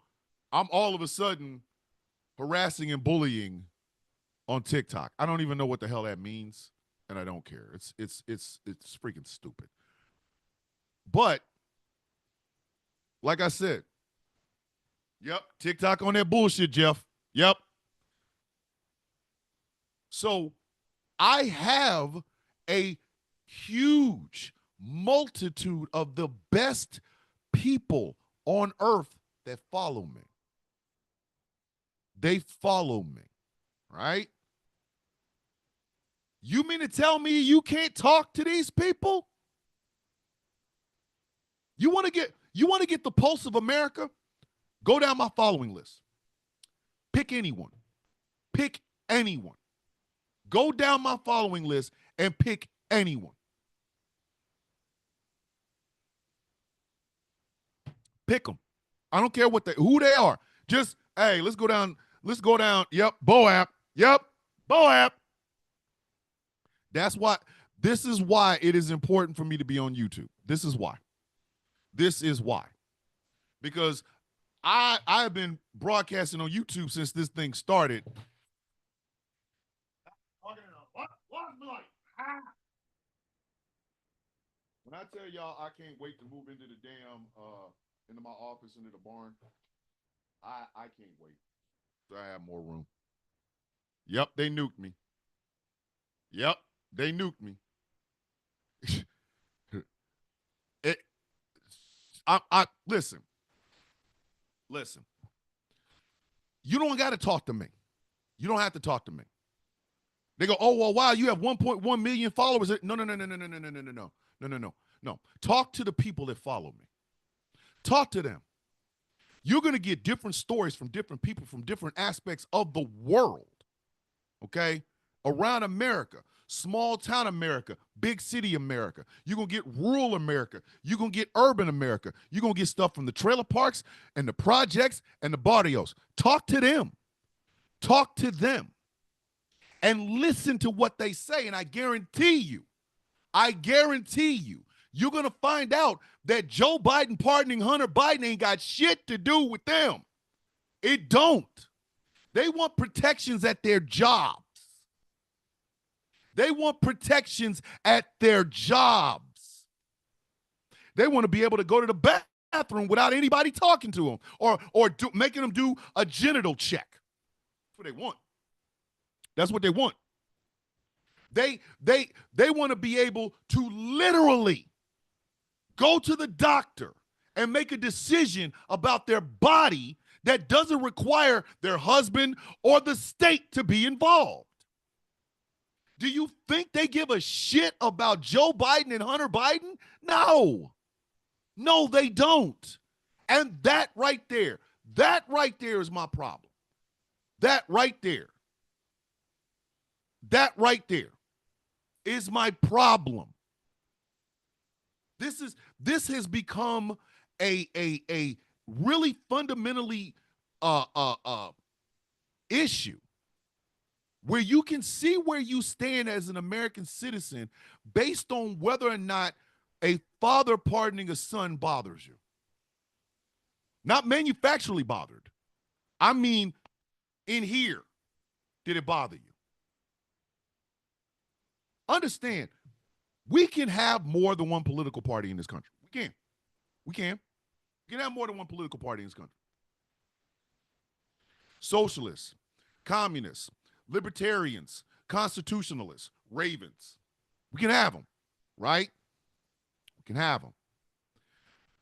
I'm all of a sudden harassing and bullying on TikTok. I don't even know what the hell that means, and I don't care. It's freaking stupid. But like I said, yep, TikTok on that bullshit, Jeff. Yep. So I have a huge multitude of the best people on earth that follow me. They follow me, right? You mean to tell me you can't talk to these people? You want to get the pulse of America? Go down my following list. Pick anyone. Pick anyone. Go down my following list and pick anyone. Pick them. I don't care who they are. Just, hey, let's go down. Yep, Boap. Yep, Boap. This is why it is important for me to be on YouTube. This is why. Because I have been broadcasting on YouTube since this thing started. When I tell y'all I can't wait to move into the into my office, into the barn, I can't wait. So I have more room. Yep, they nuked me. Listen. You don't got to talk to me. You don't have to talk to me. They go, oh, well, wow, you have 1.1 million followers. No. Talk to the people that follow me. Talk to them. You're going to get different stories from different people from different aspects of the world, okay, around America. small town America, big city America. You're going to get rural America. You're going to get urban America. You're going to get stuff from the trailer parks and the projects and the barrios. Talk to them. Talk to them. And listen to what they say. And I guarantee you, you're going to find out that Joe Biden pardoning Hunter Biden ain't got shit to do with them. It don't. They want protections at their jobs. They want protections at their jobs. They want to be able to go to the bathroom without anybody talking to them or making them do a genital check. That's what they want. That's what they want. They want to be able to literally go to the doctor and make a decision about their body that doesn't require their husband or the state to be involved. Do you think they give a shit about Joe Biden and Hunter Biden? No. No, they don't. And that right there is my problem. That right there is my problem. This has become a really fundamentally issue where you can see where you stand as an American citizen based on whether or not a father pardoning a son bothers you. Not manufacturally bothered. I mean, in here, did it bother you? Understand, we can have more than one political party in this country. We can. We can have more than one political party in this country. Socialists, communists, libertarians, constitutionalists, ravens. We can have them, right? We can have them.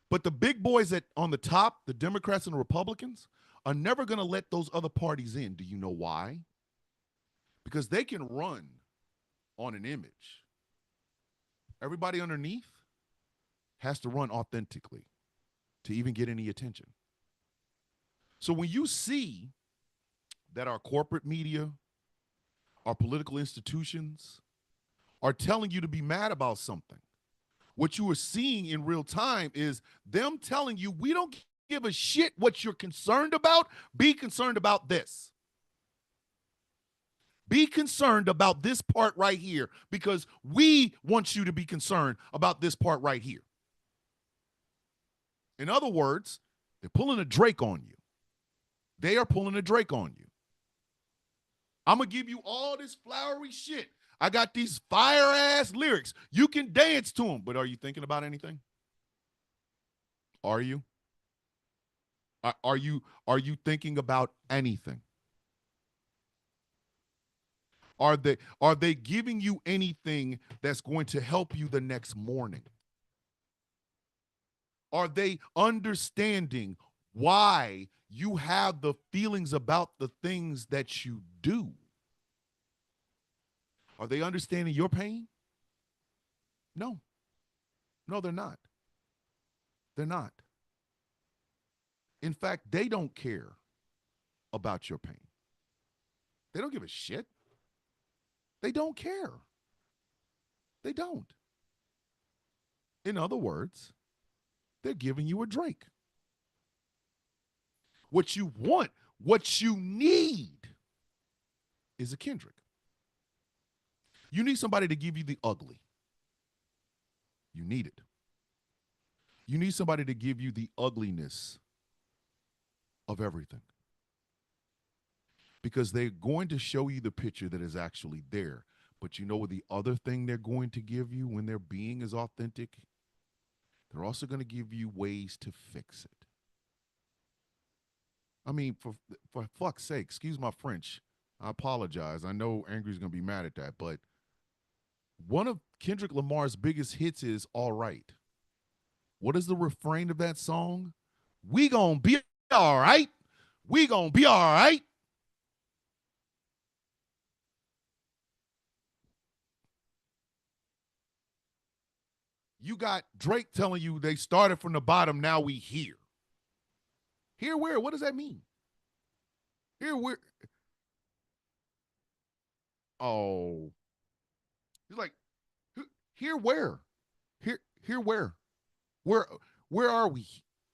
But the big boys on the top, the Democrats and the Republicans, are never going to let those other parties in. Do you know why? Because they can run on an image. Everybody underneath has to run authentically to even get any attention. So when you see that our corporate media, our political institutions are telling you to be mad about something, what you are seeing in real time is them telling you, we don't give a shit what you're concerned about. Be concerned about this. Be concerned about this part right here because we want you to be concerned about this part right here. In other words, they're pulling a Drake on you. They are pulling a Drake on you. I'm going to give you all this flowery shit. I got these fire-ass lyrics. You can dance to them, but are you thinking about anything? Are you? Are you thinking about anything? Are they giving you anything that's going to help you the next morning? Are they understanding why you have the feelings about the things that you do? Are they understanding your pain? No. No, they're not. They're not. In fact, they don't care about your pain. They don't give a shit. They don't care. They don't. In other words, they're giving you a Drake. What you want, what you need is a Kendrick. You need somebody to give you the ugly. You need it. You need somebody to give you the ugliness of everything. Because they're going to show you the picture that is actually there. But you know what the other thing they're going to give you when their being is authentic? They're also going to give you ways to fix it. I mean, for fuck's sake, excuse my French. I apologize. I know Angry's going to be mad at that, but one of Kendrick Lamar's biggest hits is All Right. What is the refrain of that song? We gonna be all right. We gonna be all right. You got Drake telling you they started from the bottom, now we here. Here where? What does that mean? Here where? Oh. He's like, here where? Here where? Where where are we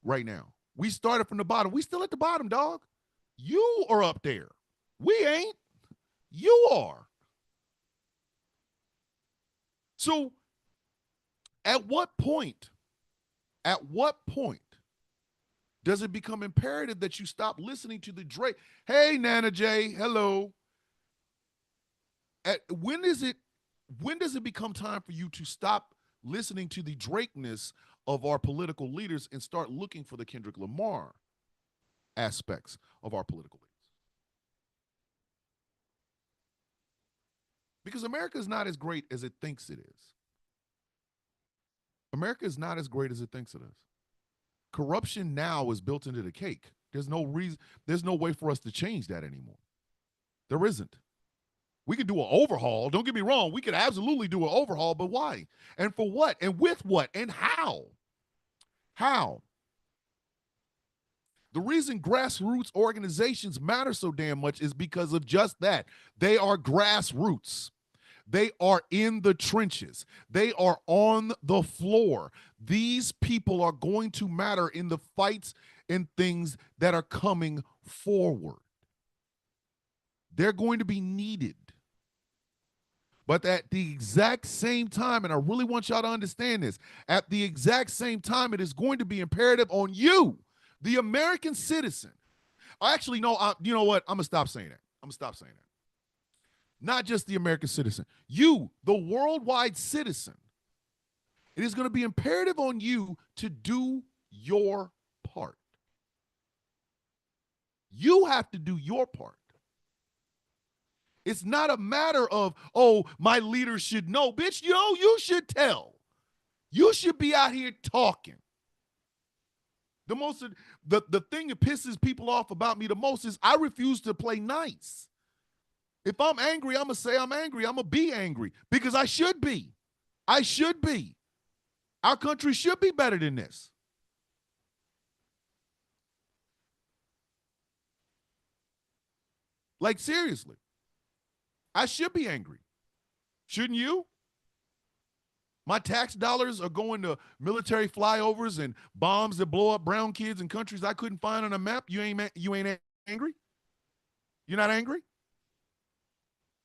right now? We started from the bottom. We still at the bottom, dog. You are up there. We ain't. You are. So at what point does it become imperative that you stop listening to the Drake? Hey, Nana J, hello. When does it become time for you to stop listening to the Drakeness of our political leaders and start looking for the Kendrick Lamar aspects of our political leaders? Because America is not as great as it thinks it is. America is not as great as it thinks it is. Corruption now is built into the cake. There's no reason, there's no way for us to change that anymore. There isn't. We could do an overhaul. Don't get me wrong. We could absolutely do an overhaul, but why? And for what? And with what? And how? How? The reason grassroots organizations matter so damn much is because of just that. They are grassroots. They are in the trenches. They are on the floor. These people are going to matter in the fights and things that are coming forward. They're going to be needed. But at the exact same time, and I really want y'all to understand this, at the exact same time, it is going to be imperative on you, the American citizen. Actually, no, you know what? I'm going to stop saying that. I'm going to stop saying that. Not just the American citizen. You, the worldwide citizen. It is going to be imperative on you to do your part. You have to do your part. It's not a matter of, oh, my leader should know. Bitch, you should tell. You should be out here talking. The thing that pisses people off about me the most is I refuse to play nice. If I'm angry, I'm going to say I'm angry. I'm going to be angry because I should be. I should be. Our country should be better than this. Like, seriously. I should be angry. Shouldn't you? My tax dollars are going to military flyovers and bombs that blow up brown kids in countries I couldn't find on a map. You ain't angry? You're not angry?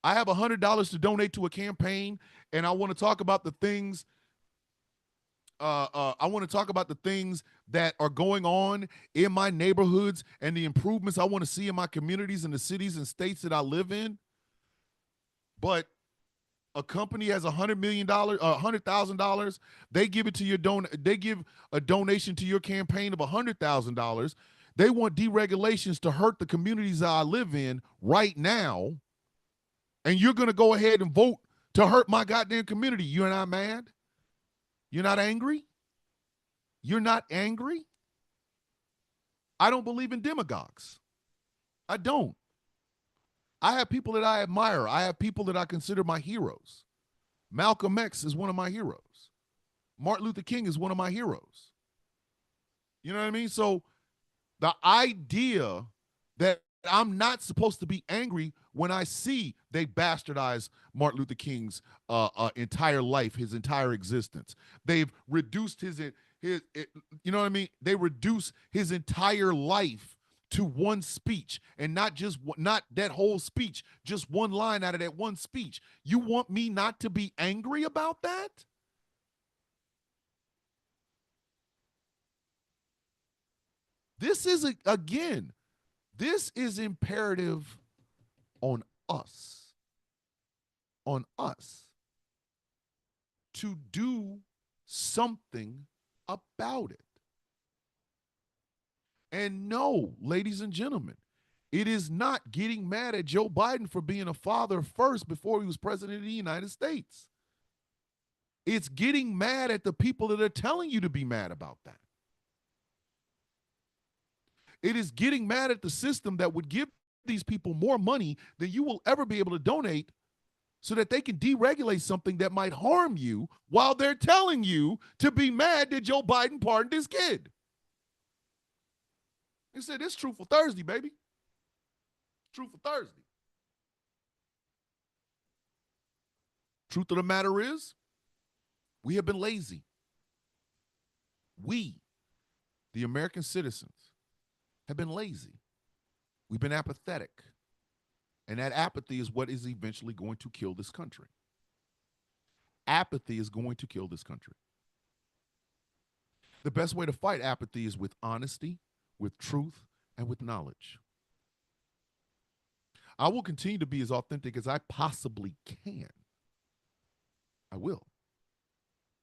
I have $100 to donate to a campaign, and I want to talk about the things. I want to talk about the things that are going on in my neighborhoods and the improvements I want to see in my communities and the cities and states that I live in. But a company has $100 million, $100,000. They give it to your They give a donation to your campaign of $100,000. They want deregulations to hurt the communities that I live in right now, and you're going to go ahead and vote to hurt my goddamn community. You're not mad? You're not angry? You're not angry? I don't believe in demagogues. I don't. I have people that I admire. I have people that I consider my heroes. Malcolm X is one of my heroes. Martin Luther King is one of my heroes. You know what I mean? So the idea that I'm not supposed to be angry when I see they bastardize Martin Luther King's entire life, his entire existence. They've reduced his, you know what I mean? They reduce his entire life to one speech, and not that whole speech, just one line out of that one speech. You want me not to be angry about that? This is, again, this is imperative on us to do something about it. And no, ladies and gentlemen, it is not getting mad at Joe Biden for being a father first before he was president of the United States. It's getting mad at the people that are telling you to be mad about that. It is getting mad at the system that would give these people more money than you will ever be able to donate so that they can deregulate something that might harm you while they're telling you to be mad that Joe Biden pardoned his kid. He said, it's Truthful Thursday, baby. Truthful Thursday. Truth of the matter is, we have been lazy. We, the American citizens, have been lazy. We've been apathetic. And that apathy is what is eventually going to kill this country. Apathy is going to kill this country. The best way to fight apathy is with honesty, with truth, and with knowledge. I will continue to be as authentic as I possibly can. I will.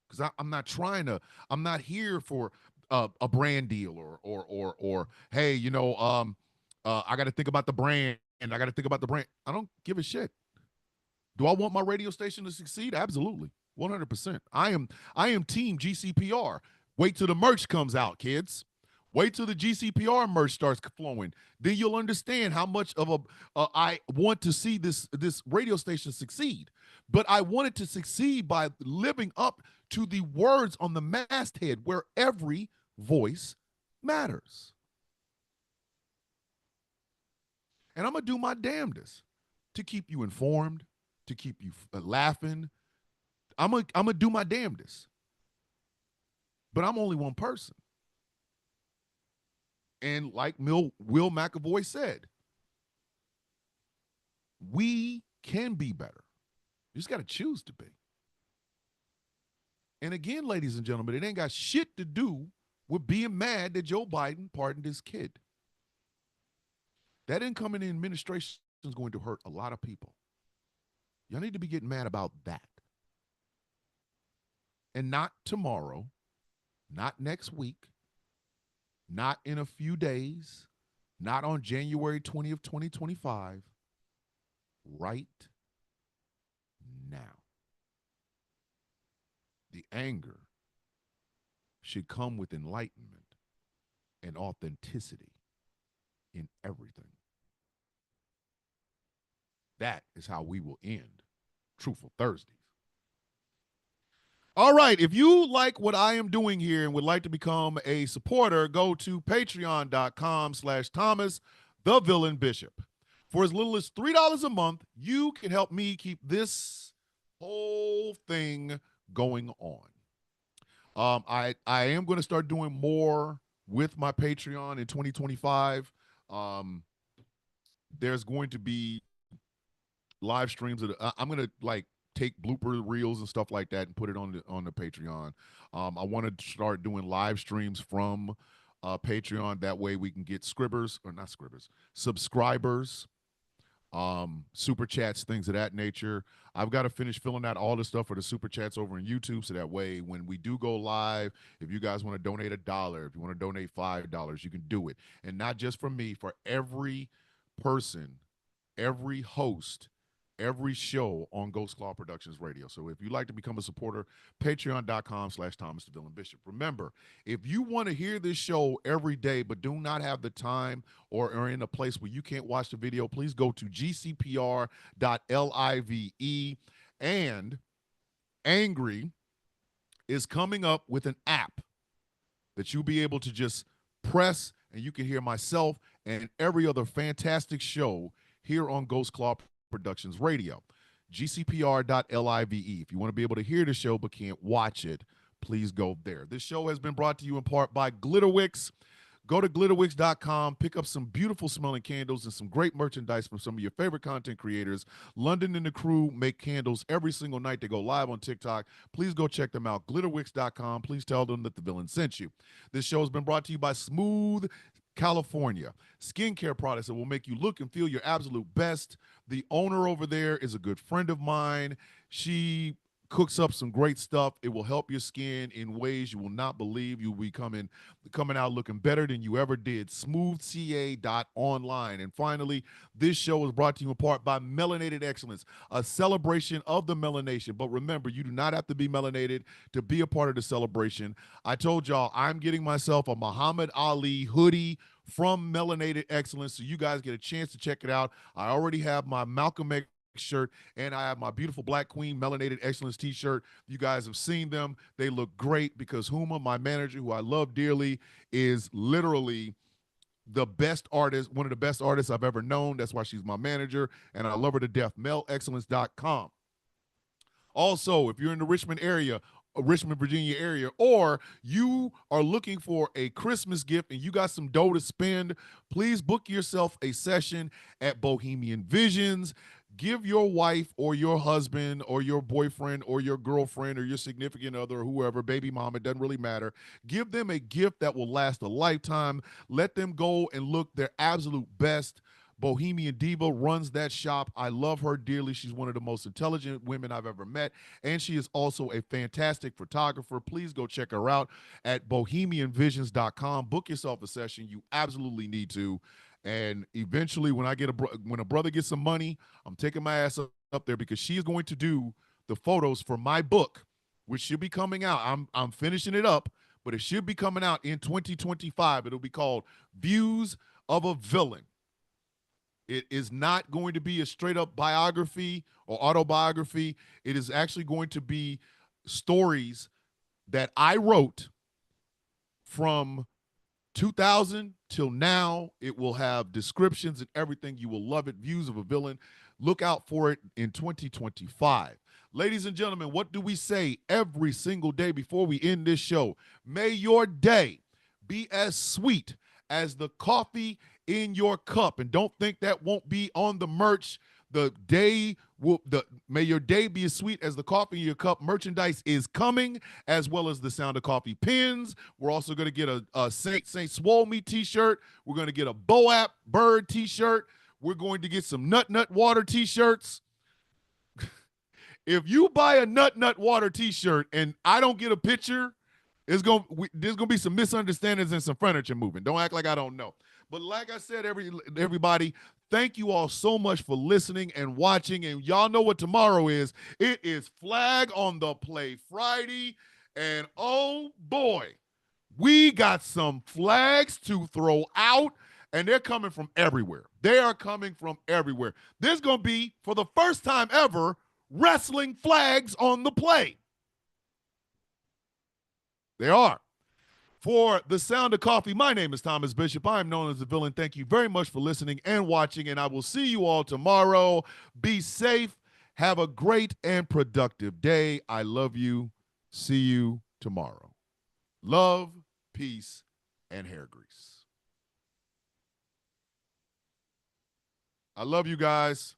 Because I'm not trying to, I'm not here for a brand deal or hey, I got to think about the brand and I got to think about the brand. I don't give a shit. Do I want my radio station to succeed? Absolutely. 100%. I am team GCPR. Wait till the merch comes out, kids. Wait till the GCPR merch starts flowing. Then you'll understand how much of I want to see this radio station succeed. But I want it to succeed by living up to the words on the masthead where every voice matters. And I'm going to do my damnedest to keep you informed, to keep you laughing. I'm going to do my damnedest. But I'm only one person. And like Will McAvoy said, we can be better. You just got to choose to be. And again, ladies and gentlemen, it ain't got shit to do with being mad that Joe Biden pardoned his kid. That incoming administration is going to hurt a lot of people. Y'all need to be getting mad about that. And not tomorrow, not next week, not in a few days, not on January 20th, 2025, right now. The anger should come with enlightenment and authenticity in everything. That is how we will end Truthful Thursdays. All right, if you like what I am doing here and would like to become a supporter, go to patreon.com/Thomas the Villain Bishop. For as little as $3 a month, you can help me keep this whole thing going on. I am going to start doing more with my Patreon in 2025. There's going to be live streams. I'm going to take blooper reels and stuff like that and put it on the Patreon. I want to start doing live streams from Patreon. That way we can get subscribers, super chats, things of that nature. I've got to finish filling out all the stuff for the super chats over on YouTube, so that way when we do go live, if you guys want to donate $1, if you want to donate $5, you can do it. And not just for me, for every person, every host, every show on Ghost Claw Productions Radio. So if you'd like to become a supporter, patreon.com/Thomas the Villain Bishop. Remember, if you want to hear this show every day but do not have the time or are in a place where you can't watch the video, please go to gcpr.live. And Angry is coming up with an app that you'll be able to just press and you can hear myself and every other fantastic show here on Ghost Claw Productions Radio. gcpr.live. If you want to be able to hear the show but can't watch it, please go there. This show has been brought to you in part by Glitterwix. Go to glitterwix.com, pick up some beautiful smelling candles and some great merchandise from some of your favorite content creators. London and the Crew make candles every single night. They go live on TikTok. Please go check them out. Glitterwix.com. Please tell them that the villain sent you. This show has been brought to you by Smooth California, skincare products that will make you look and feel your absolute best. The owner over there is a good friend of mine. She cooks up some great stuff. It will help your skin in ways you will not believe. You'll be coming out looking better than you ever did. smoothca.online. And finally, this show is brought to you in part by Melanated Excellence, a celebration of the melanation. But remember, you do not have to be melanated to be a part of the celebration. I told y'all I'm getting myself a Muhammad Ali hoodie from Melanated Excellence, so you guys get a chance to check it out. I already have my Malcolm X shirt, and I have my beautiful Black Queen Melanated Excellence t-shirt. You guys have seen them. They look great because Huma, my manager, who I love dearly, is literally the best artist, one of the best artists I've ever known. That's why she's my manager, and I love her to death. melexcellence.com. Also, if you're in the Richmond area, Richmond, Virginia area, or you are looking for a Christmas gift and you got some dough to spend, please book yourself a session at Bohemian Visions. Give your wife or your husband or your boyfriend or your girlfriend or your significant other or whoever, baby mom, it doesn't really matter. Give them a gift that will last a lifetime. Let them go and look their absolute best. Bohemian Diva runs that shop. I love her dearly. She's one of the most intelligent women I've ever met, and she is also a fantastic photographer. Please go check her out at bohemianvisions.com. Book yourself a session. You absolutely need to. And eventually, when when a brother gets some money, I'm taking my ass up there because she is going to do the photos for my book, which should be coming out. I'm finishing it up, but it should be coming out in 2025. It'll be called Views of a Villain. It is not going to be a straight up biography or autobiography. It is actually going to be stories that I wrote from 2000 till now. It will have descriptions and everything. You will love it. Views of a Villain. Look out for it in 2025. Ladies and gentlemen, what do we say every single day before we end this show? May your day be as sweet as the coffee in your cup. And don't think that won't be on the merch. May your day be as sweet as the coffee in your cup. Merchandise is coming, as well as the Sound of Coffee pins. We're also going to get a Saint Swole Me t-shirt. We're going to get a Boap Bird t-shirt. We're going to get some Nut Water t-shirts. If you buy a Nut Water t-shirt and I don't get a picture, there's gonna be some misunderstandings and some furniture moving. Don't act like I don't know. But like I said, everybody, thank you all so much for listening and watching. And y'all know what tomorrow is. It is Flag on the Play Friday. And oh boy, we got some flags to throw out. And they're coming from everywhere. They are coming from everywhere. There's going to be, for the first time ever, wrestling flags on the play. They are. For the Sound of Coffee, my name is Thomas Bishop. I am known as the Villain. Thank you very much for listening and watching, and I will see you all tomorrow. Be safe. Have a great and productive day. I love you. See you tomorrow. Love, peace, and hair grease. I love you guys.